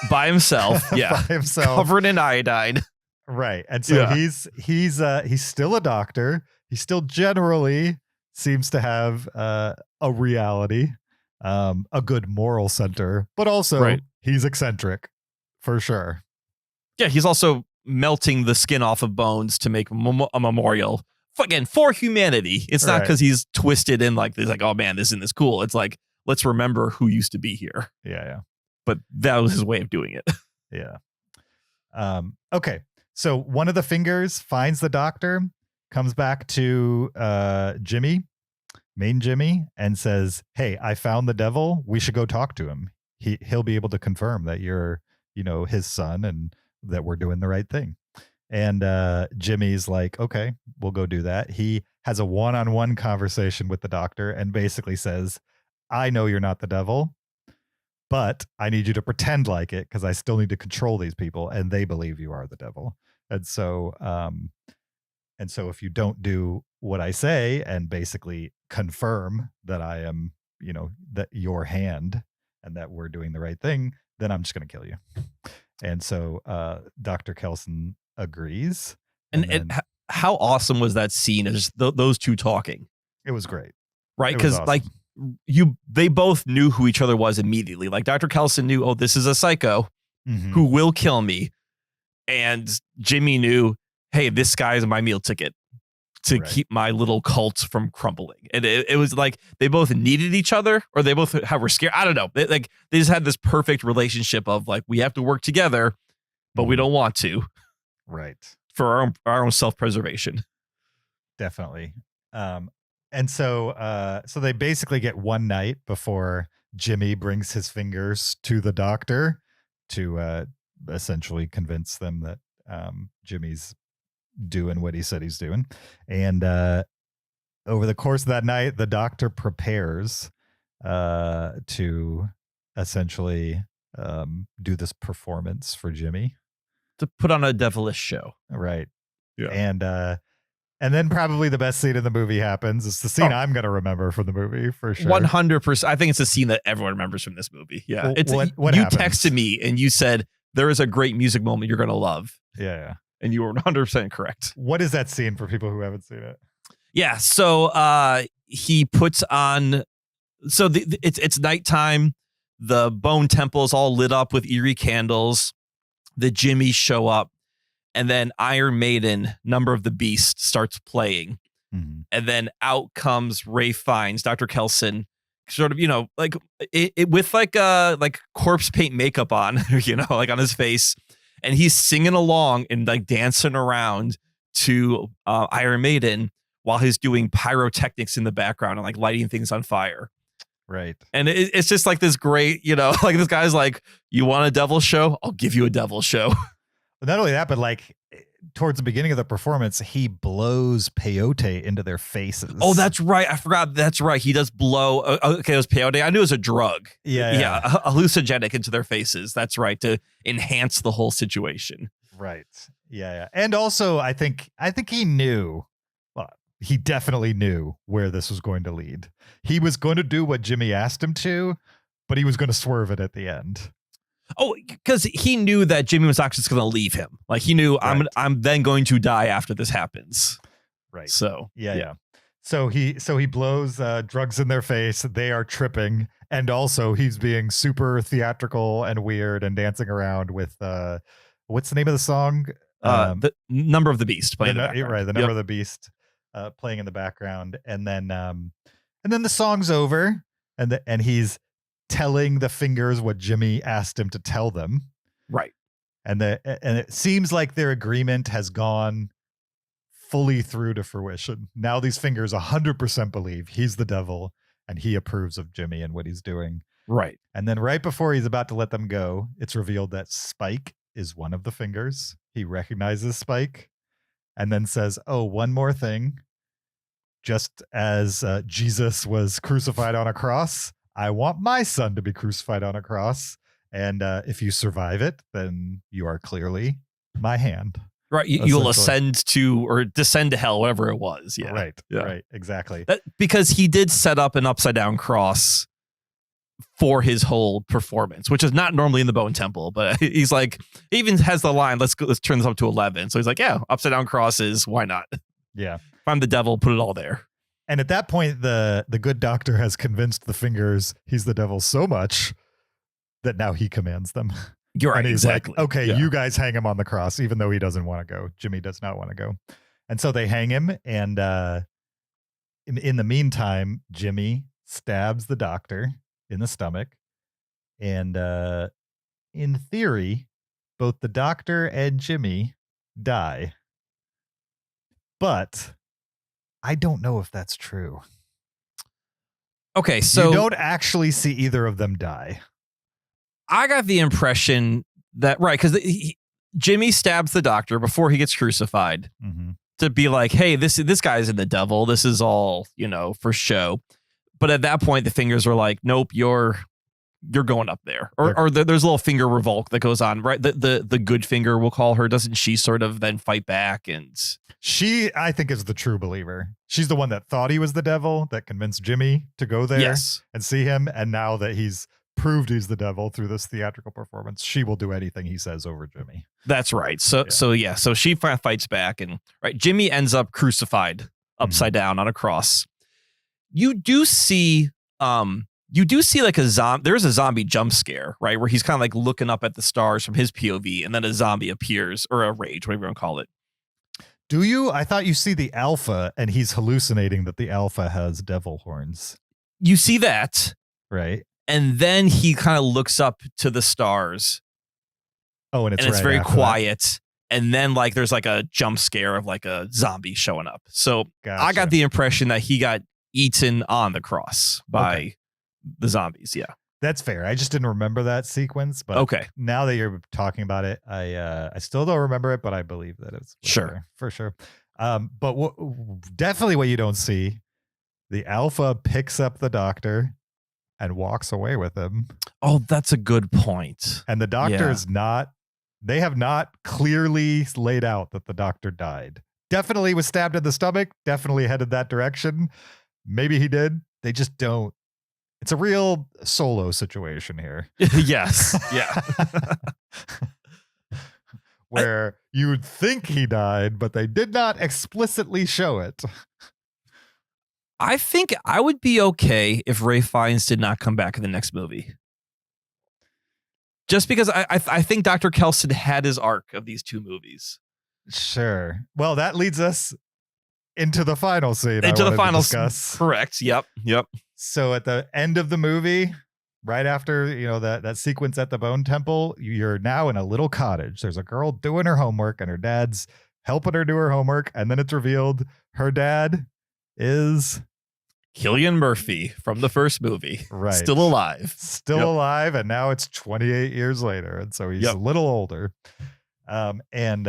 By himself. Yeah. By himself. Covered in iodine. Right. And so he's still a doctor. He still generally seems to have a reality, a good moral center, but also he's eccentric for sure. Yeah. He's also melting the skin off of bones to make a memorial again for humanity. It's not because he's twisted in like, he's like, oh man, this isn't this cool. It's like, let's remember who used to be here. Yeah. But that was his way of doing it. Yeah. Okay. So one of the fingers finds the doctor, comes back to main Jimmy, and says, hey, I found the devil. We should go talk to him. He'll be able to confirm that you're, his son and that we're doing the right thing. And Jimmy's like, okay, we'll go do that. He has a one-on-one conversation with the doctor and basically says, I know you're not the devil, but I need you to pretend like it because I still need to control these people and they believe you are the devil. And so if you don't do what I say and basically confirm that I am, that your hand and that we're doing the right thing, then I'm just going to kill you. And so Dr. Kelson agrees. And how awesome was that scene? Is those two talking? It was great. Right. Because like they both knew who each other was immediately. Like Dr. Kelson knew, oh, this is a psycho who will kill me. And Jimmy knew, hey, this guy is my meal ticket to keep my little cult from crumbling. And it was like they both needed each other, or they both were scared. I don't know. They just had this perfect relationship of like, we have to work together, but we don't want to. Right. For our own self-preservation. Definitely. And so they basically get one night before Jimmy brings his fingers to the doctor to essentially convince them that Jimmy's doing what he said he's doing. And over the course of that night, the doctor prepares to essentially do this performance for Jimmy. To put on a devilish show. Right. Yeah. And then probably the best scene in the movie happens. It's the scene I'm going to remember from the movie for sure. 100%. I think it's a scene that everyone remembers from this movie. Yeah. What you happens? Texted me and you said, there is a great music moment you're going to love. Yeah. And you were 100% correct. What is that scene for people who haven't seen it? Yeah. So he puts on, so it's nighttime. The bone temple is all lit up with eerie candles. The Jimmies show up. And then Iron Maiden, Number of the Beast, starts playing. Mm-hmm. And then out comes Ray Fiennes, Dr. Kelson, sort of, like it with like corpse paint makeup on, like on his face. And he's singing along and like dancing around to Iron Maiden while he's doing pyrotechnics in the background and like lighting things on fire. Right. And it's just like this great, like this guy's like, you want a devil show? I'll give you a devil show. Not only that, but like towards the beginning of the performance, he blows peyote into their faces. Oh, that's right. I forgot. That's right. He does blow. Okay, it was peyote. I knew it was a drug. Yeah. Hallucinogenic into their faces. That's right, to enhance the whole situation. Right. Yeah. And also, I think he knew. Well, he definitely knew where this was going to lead. He was going to do what Jimmy asked him to, but he was going to swerve it at the end. Oh, because he knew that Jimmy was not just going to leave him. Like he knew Right. I'm then going to die after this happens. Right. So Yeah. So he blows drugs in their face. They are tripping, and also he's being super theatrical and weird and dancing around with what's the name of the song? The Number of the Beast playing the in the background. right, the Number of the Beast playing in the background, and then the song's over, and he's telling the fingers what Jimmy asked him to tell them. Right. And it seems like their agreement has gone fully through to fruition. Now these fingers 100% believe he's the devil, and he approves of Jimmy and what he's doing. Right. And then right before he's about to let them go, it's revealed that Spike is one of the fingers. He recognizes Spike and then says, "Oh, one more thing. Just as Jesus was crucified on a cross, I want my son to be crucified on a cross. And if you survive it, then you are clearly my hand." Right. You'll Essentially. ascend to or descend to hell, whatever it was. Yeah. Right. Yeah. Right. Exactly. Because he did set up an upside down cross for his whole performance, which is not normally in the Bone Temple, but he's like, he even has the line, let's turn this up to 11. So he's like, yeah, upside down crosses. Why not? Yeah. If I'm the devil, put it all there. And at that point, the good doctor has convinced the fingers he's the devil so much that now he commands them. You're right. And he's Exactly. like, okay, Yeah. you guys hang him on the cross, even though he doesn't want to go. Jimmy does not want to go. And so they hang him. And in the meantime, Jimmy stabs the doctor in the stomach. And in theory, both the doctor and Jimmy die. But I don't know if that's true. Okay. So you don't actually see either of them die. I got the impression that, right, because Jimmy stabs the doctor before he gets crucified Mm-hmm. to be like, hey, this guy's in the devil. This is all, for show. But at that point, the fingers were like, nope, you're going up there. Or there's a little finger revolt that goes on, right? The good finger, we'll call her. Doesn't she sort of then fight back? And She, I think, is the true believer. She's the one that thought he was the devil, that convinced Jimmy to go there yes. and see him. And now that he's proved he's the devil through this theatrical performance, she will do anything he says over Jimmy. That's right. So she fights back, and right, Jimmy ends up crucified upside down on a cross. You do see like a zombie. There is a zombie jump scare, right, where he's kind of like looking up at the stars from his POV, and then a zombie appears, or a rage, whatever you want to call it. Do you? I thought you see the alpha, and he's hallucinating that the alpha has devil horns. You see that, Right? and then he kind of looks up to the stars. Oh, and it's right very after quiet. And then like there's like a jump scare of like a zombie showing up. So Gotcha. I got the impression that he got eaten on the cross by the zombies. Yeah. That's fair. I just didn't remember that sequence, but Okay. now that you're talking about it, I still don't remember it, but I believe that it's Sure. there, for sure. But definitely what you don't see, the alpha picks up the doctor and walks away with him. Oh, that's a good point. And the doctor is not, they have not clearly laid out that the doctor died. Definitely was stabbed in the stomach, definitely headed that direction. Maybe he did. They just don't. It's a real Solo situation here. Yes. Yeah. Where you would think he died, but they did not explicitly show it. I think I would be okay if Ralph Fiennes did not come back in the next movie. Just because I think Dr. Kelson had his arc of these two movies. Sure. Well, that leads us into the final scene. Into the final discuss. Correct. Yep. So at the end of the movie, right after, that sequence at the Bone Temple, you're now in a little cottage. There's a girl doing her homework and her dad's helping her do her homework. And then it's revealed her dad is Cillian Murphy from the first movie. Right. Still alive. Alive. And now it's 28 years later. And so he's a little older. And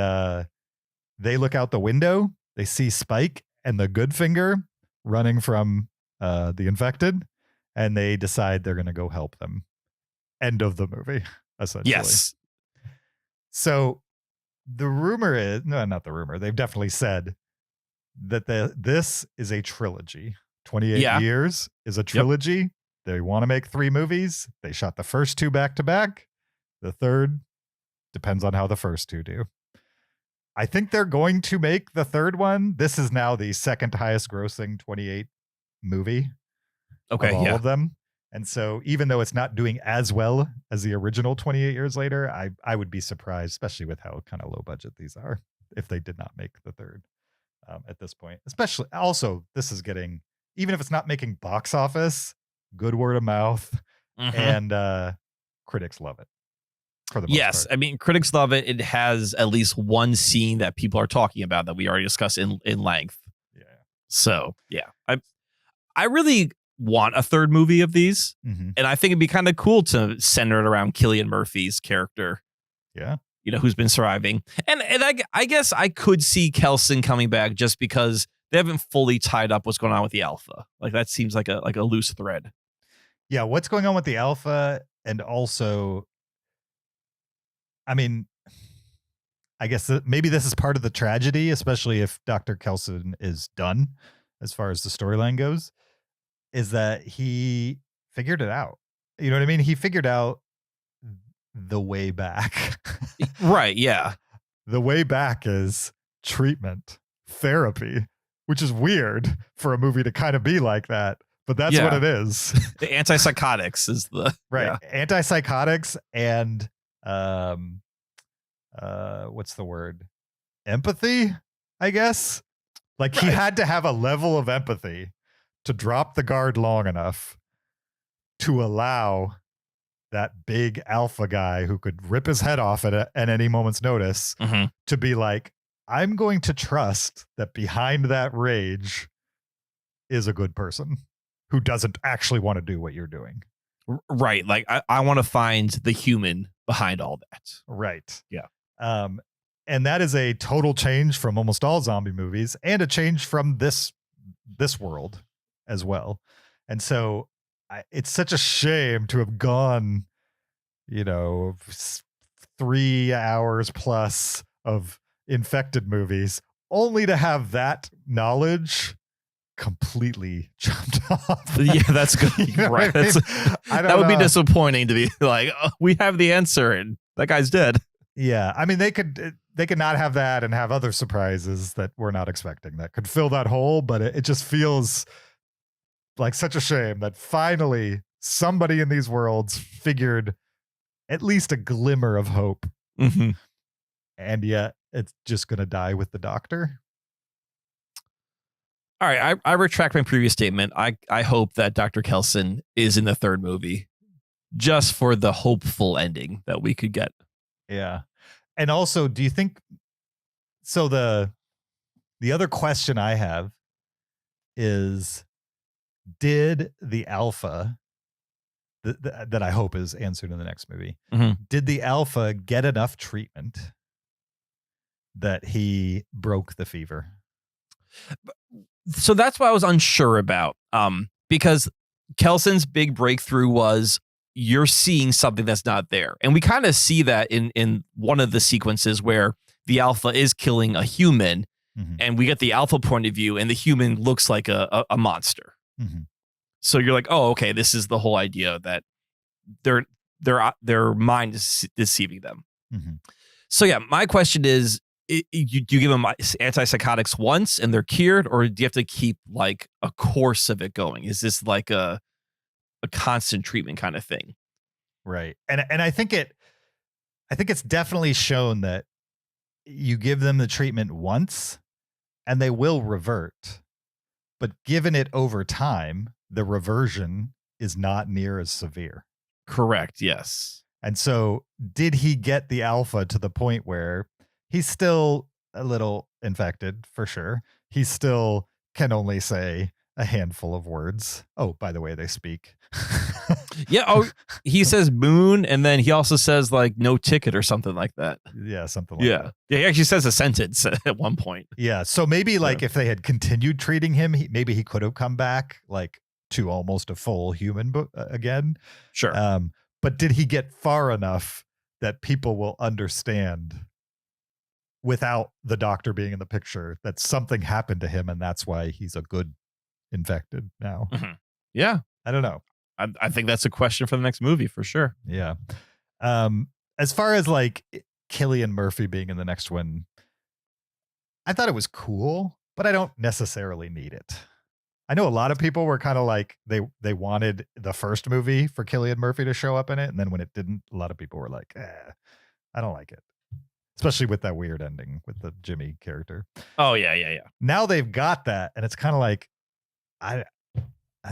they look out the window, they see Spike and the good finger running from the infected, and they decide they're going to go help them. End of the movie, essentially. Yes. So the rumor is, no, not the rumor, they've definitely said that this is a trilogy. 28 years is a trilogy. Yep. They want to make 3 movies. They shot the first 2 back to back. The third depends on how the first 2 do. I think they're going to make the third one. This is now the second highest grossing 28 movie of all of them. And so even though it's not doing as well as the original 28 Years Later, I would be surprised, especially with how kind of low budget these are, if they did not make the third at this point. Especially, also, this is getting, even if it's not making box office, good word of mouth, and critics love it. For the most part. I mean, critics love it. It has at least one scene that people are talking about that we already discussed in length. Yeah. So, yeah. I really want a third movie of these. And I think it'd be kind of cool to center it around Cillian Murphy's character. Yeah. You know, who's been surviving. And I guess I could see Kelson coming back just because they haven't fully tied up what's going on with the Alpha. Like, that seems like a loose thread. Yeah, what's going on with the Alpha, and also, I mean, I guess maybe this is part of the tragedy, especially if Dr. Kelson is done as far as the storyline goes, is that he figured it out. You know what I mean? He figured out the way back. Right, yeah. The way back is treatment, therapy, which is weird for a movie to kind of be like that, but that's what it is. The antipsychotics is the... Right. Yeah. Antipsychotics and what's the word? Empathy, I guess. Like, he had to have a level of empathy to drop the guard long enough to allow that big alpha guy who could rip his head off at any moment's notice to be like, I'm going to trust that behind that rage is a good person who doesn't actually want to do what you're doing. Right. Like, I want to find the human behind all that. Right. Yeah. And that is a total change from almost all zombie movies, and a change from this world as well. And so it's such a shame to have gone, 3 hours plus of infected movies only to have that knowledge completely chopped off. Yeah, that's good. Right. I mean? That would be disappointing to be like, oh, we have the answer and that guy's dead. Yeah. I mean, they could not have that and have other surprises that we're not expecting that could fill that hole, but it just feels like such a shame that finally somebody in these worlds figured at least a glimmer of hope. And yet it's just going to die with the doctor. All right. I retract my previous statement. I hope that Dr. Kelson is in the third movie just for the hopeful ending that we could get. Yeah. And also, do you think, so the other question I have is, did the alpha that I hope is answered in the next movie, did the alpha get enough treatment that he broke the fever? So that's what I was unsure about. Because Kelson's big breakthrough was, you're seeing something that's not there. And we kind of see that in one of the sequences where the alpha is killing a human, and we get the alpha point of view, and the human looks like a monster. So you're like, oh, okay, this is the whole idea that their mind is deceiving them. So yeah, my question is, do you give them antipsychotics once and they're cured, or do you have to keep like a course of it going? Is this like a constant treatment kind of thing? Right. And I think it's definitely shown that you give them the treatment once and they will revert, but given it over time, the reversion is not near as severe. Correct. Yes. And so did he get the alpha to the point where he's still a little infected for sure? He still can only say a handful of words. Oh, by the way, they speak. Yeah. Oh, he says moon, and then he also says like no ticket or something like that. Yeah, something like that. Yeah. He actually says a sentence at one point. Yeah. So maybe like if they had continued treating him, maybe he could have come back like to almost a full human again. Sure. But did he get far enough that people will understand without the doctor being in the picture that something happened to him and that's why he's a good infected now? Mhm. Yeah. I don't know. I think that's a question for the next movie for sure. Yeah. As far as like Cillian Murphy being in the next one, I thought it was cool, but I don't necessarily need it. I know a lot of people were kind of like they wanted the first movie for Cillian Murphy to show up in it, and then when it didn't, a lot of people were like, I don't like it. Especially with that weird ending with the Jimmy character. Oh yeah. Now they've got that, and it's kind of like I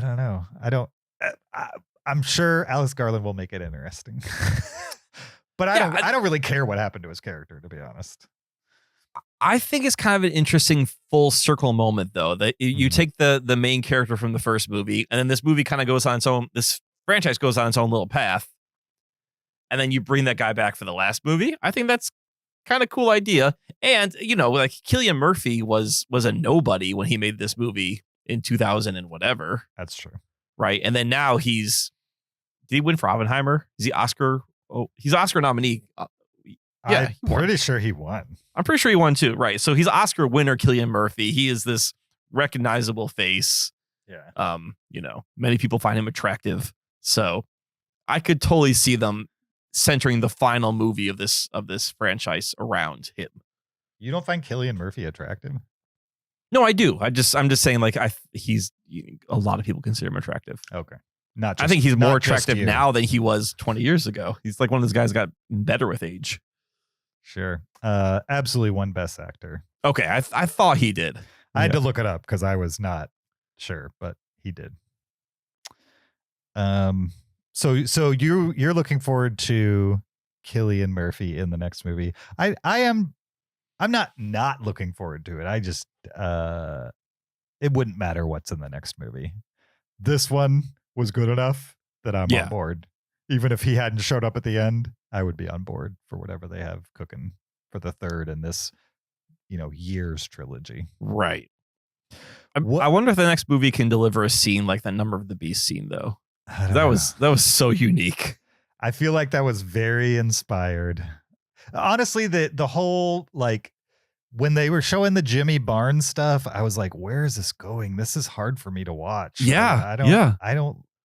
don't know. I'm sure Alex Garland will make it interesting. But I don't really care what happened to his character, to be honest. I think it's kind of an interesting full circle moment, though, that you take the main character from the first movie, and then this movie kind of goes on its own. This franchise goes on its own little path, and then you bring that guy back for the last movie. I think that's kind of cool idea. And like Cillian Murphy was a nobody when he made this movie in 2000 and whatever. That's true, right? And then now did he win for Oppenheimer? Is he Oscar? Oh, he's Oscar nominee. Yeah, I'm pretty sure he won. I'm pretty sure he won too, right? So he's Oscar winner, Cillian Murphy. He is this recognizable face. Yeah. Many people find him attractive. So I could totally see them centering the final movie of this franchise around him. You don't find Cillian Murphy attractive? No, I do. I'm just saying, like, he's a lot of people consider him attractive. Okay. I think he's more attractive now than he was 20 years ago. He's like one of those guys got better with age. Sure. Absolutely won Best Actor. Okay, I thought he did. I had to look it up because I was not sure, but he did. So you're looking forward to Cillian Murphy in the next movie. I'm not looking forward to it. I just it wouldn't matter what's in the next movie. This one was good enough that I'm on board. Even if he hadn't showed up at the end, I would be on board for whatever they have cooking for the third in this, years trilogy. Right. I wonder if the next movie can deliver a scene like that Number of the Beast scene, though. That was so unique. I feel like that was very inspired. Honestly, the whole, like, when they were showing the Jimmy Barnes stuff, I was like, where is this going? This is hard for me to watch. Yeah.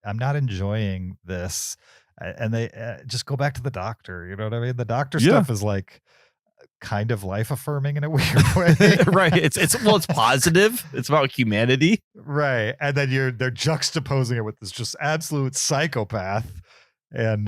I'm not enjoying this. And they just go back to the doctor. You know what I mean? The doctor stuff is like kind of life affirming in a weird way. Right. It's positive. It's about humanity. Right. And then they're juxtaposing it with this just absolute psychopath. And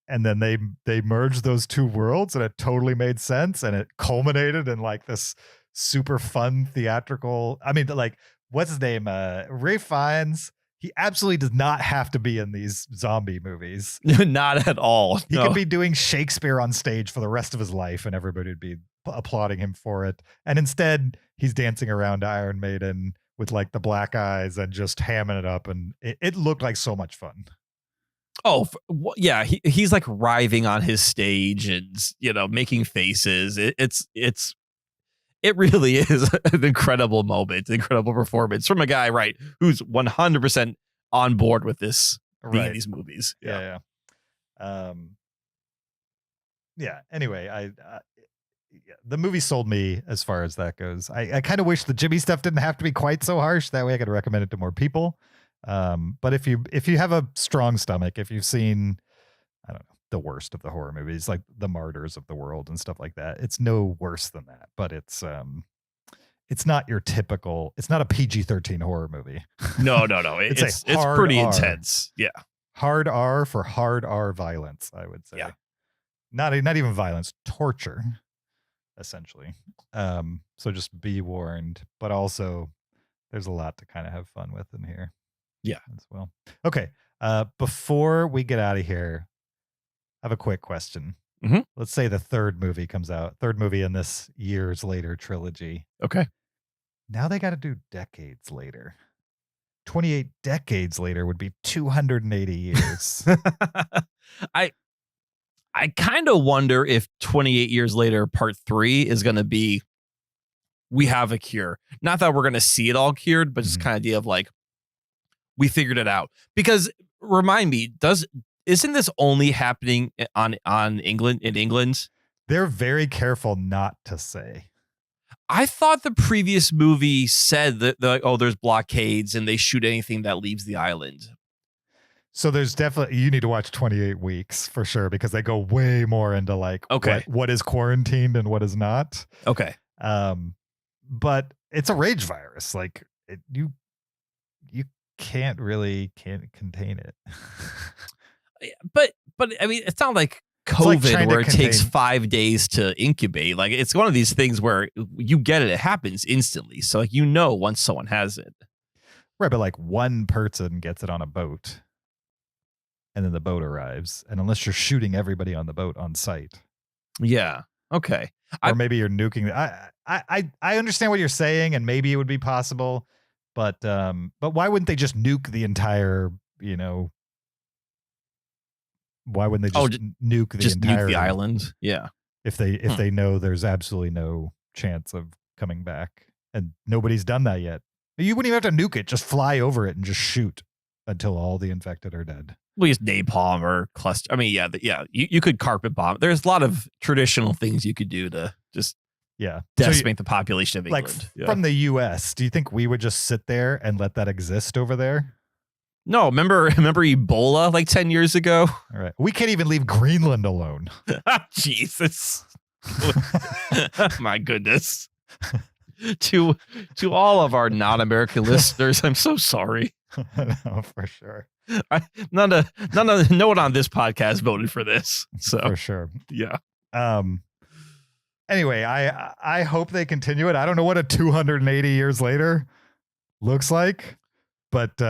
then they merged those two worlds and it totally made sense. And it culminated in like this super fun theatrical. I mean, like, what's his name? Ray Fiennes. He absolutely does not have to be in these zombie movies. Not at all. He could be doing Shakespeare on stage for the rest of his life and everybody would be applauding him for it. And instead, he's dancing around Iron Maiden with like the black eyes and just hamming it up. And it looked like so much fun. Oh, yeah. He's like writhing on his stage and, making faces. It really is an incredible moment, incredible performance from a guy, right, who's 100% on board with this being in these movies. Yeah. Anyway, the movie sold me as far as that goes. I kind of wish the Jimmy stuff didn't have to be quite so harsh. That way I could recommend it to more people. But if you have a strong stomach, if you've seen, I don't know, the worst of the horror movies, like The Martyrs of the World and stuff like that, it's no worse than that, but it's not your typical, it's not a PG-13 horror movie. No. It's pretty intense. Yeah. Hard R for hard R violence, I would say. Yeah. Not even violence, torture, essentially. So just be warned, but also there's a lot to kind of have fun with in here. Yeah. As well. Okay. Before we get out of here, I have a quick question. Mm-hmm. Let's say the third movie comes out, third movie in this years later trilogy. Okay. Now they got to do decades later. 28 decades later would be 280 years. I kind of wonder if 28 years later, part 3 is going to be, we have a cure. Not that we're going to see it all cured, but just kind of idea of like, we figured it out. Because remind me, isn't this only happening in England? They're very careful not to say. I thought the previous movie said that there's blockades and they shoot anything that leaves the island. So there's definitely, you need to watch 28 Weeks for sure, because they go way more into like what is quarantined and what is not. Okay. But it's a rage virus. Like you can't contain it. but I mean, it's not like COVID where it takes 5 days to incubate. Like it's one of these things where you get it happens instantly. So like, once someone has it. Right. But like one person gets it on a boat and then the boat arrives. And unless you're shooting everybody on the boat on site. Yeah. Okay. Or maybe you're nuking. I understand what you're saying, and maybe it would be possible, but why wouldn't they just nuke the entire, why wouldn't they just nuke the island? Yeah. If they know there's absolutely no chance of coming back, and nobody's done that yet. You wouldn't even have to nuke it. Just fly over it and just shoot until all the infected are dead. We use napalm or cluster. I mean, you could carpet bomb. There's a lot of traditional things you could do to just decimate the population of England. Like from the U.S., do you think we would just sit there and let that exist over there? No, remember Ebola like 10 years ago? All right. We can't even leave Greenland alone. Jesus. My goodness. To all of our non-American listeners, I'm so sorry. No, for sure. No one on this podcast voted for this. So for sure. Yeah. Anyway, I hope they continue it. I don't know what a 280 years later looks like, but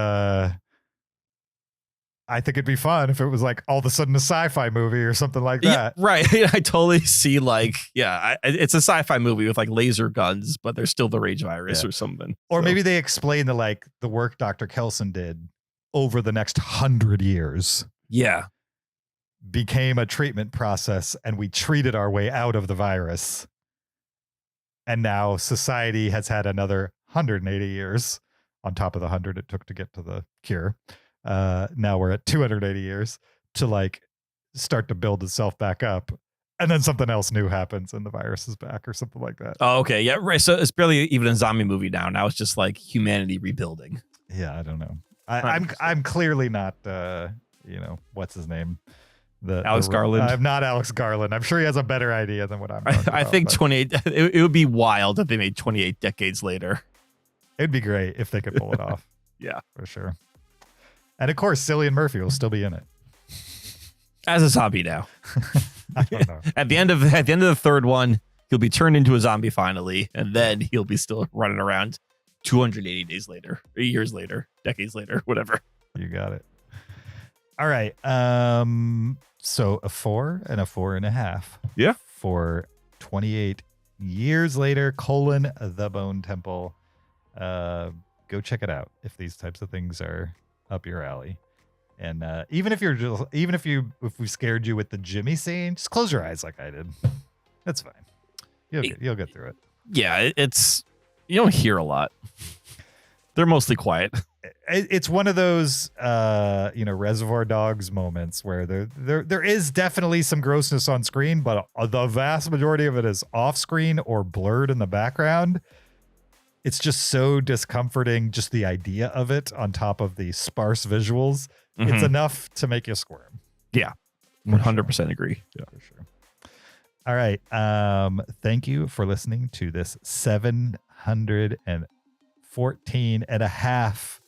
I think it'd be fun if it was like all of a sudden a sci-fi movie or something like that. Yeah, right. I totally see it's a sci-fi movie with like laser guns, but there's still the rage virus or something. Or maybe they explain the work Dr. Kelson did over the next 100 years. Yeah. Became a treatment process, and we treated our way out of the virus. And now society has had another 180 years on top of the 100 it took to get to the cure. Now we're at 280 years to like start to build itself back up, and then something else new happens and the virus is back or something like that. Oh, okay. Yeah. Right. So it's barely even a zombie movie now. Now it's just like humanity rebuilding. Yeah. I don't know. I'm clearly not, what's his name? Alex Garland. I'm not Alex Garland. I'm sure he has a better idea than what I'm talking about. I think 28, it would be wild if they made 28 decades later. It'd be great if they could pull it off. Yeah, for sure. And of course, Cillian Murphy will still be in it as a zombie now. I don't know. At the end of the third one, he'll be turned into a zombie finally, and then he'll be still running around 280 days later, years later, decades later, whatever. You got it. All right. So a 4 and a 4.5. Yeah. For 28 years later, The Bone Temple. Go check it out if these types of things are up your alley. And even if we scared you with the Jimmy scene, just close your eyes like I did. That's fine. You'll get through it. Yeah, it's, you don't hear a lot. They're mostly quiet. It's one of those Reservoir Dogs moments where there is definitely some grossness on screen, but the vast majority of it is off screen or blurred in the background. It's just so discomforting, just the idea of it on top of the sparse visuals. Mm-hmm. It's enough to make you squirm. Yeah, 100% agree. Yeah, for sure. All right. Thank you for listening to this 714 and a half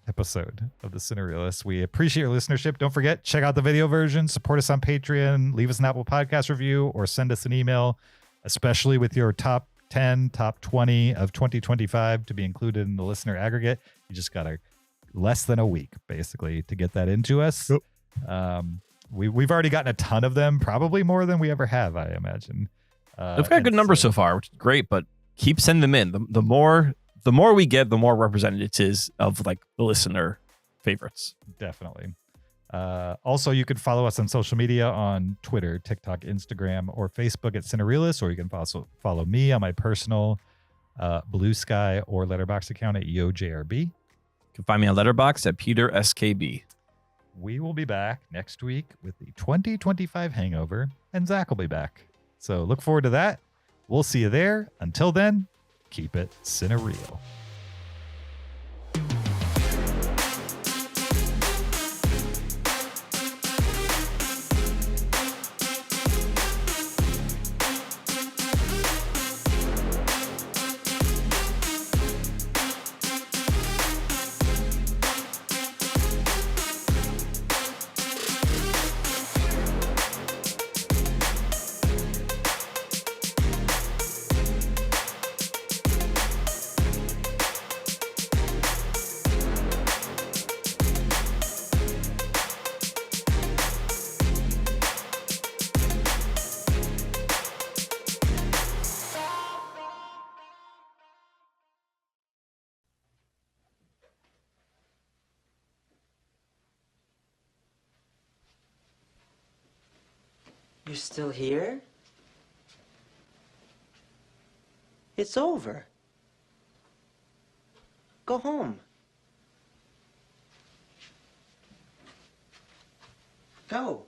episode of the Cinereelists. We appreciate your listenership. Don't forget, check out the video version, support us on Patreon, leave us an Apple Podcast review, or send us an email, especially with your top 10, top 20 of 2025 to be included in the listener aggregate. You just got less than a week, basically, to get that into us. Yep. We've already gotten a ton of them, probably more than we ever have, I imagine. We've got a good number so far, which is great, but keep sending them in. The more the more we get, the more representative it is of like the listener favorites. Definitely. Also, you can follow us on social media on Twitter, TikTok, Instagram, or Facebook at Cinereelists, or you can also follow me on my personal Blue Sky or Letterboxd account at YoJRB. You can find me on Letterboxd at PeterSKB. We will be back next week with the 2025 Hangover, and Zach will be back. So look forward to that. We'll see you there. Until then, keep it cinereal. You're still here? It's over. Go home. Go.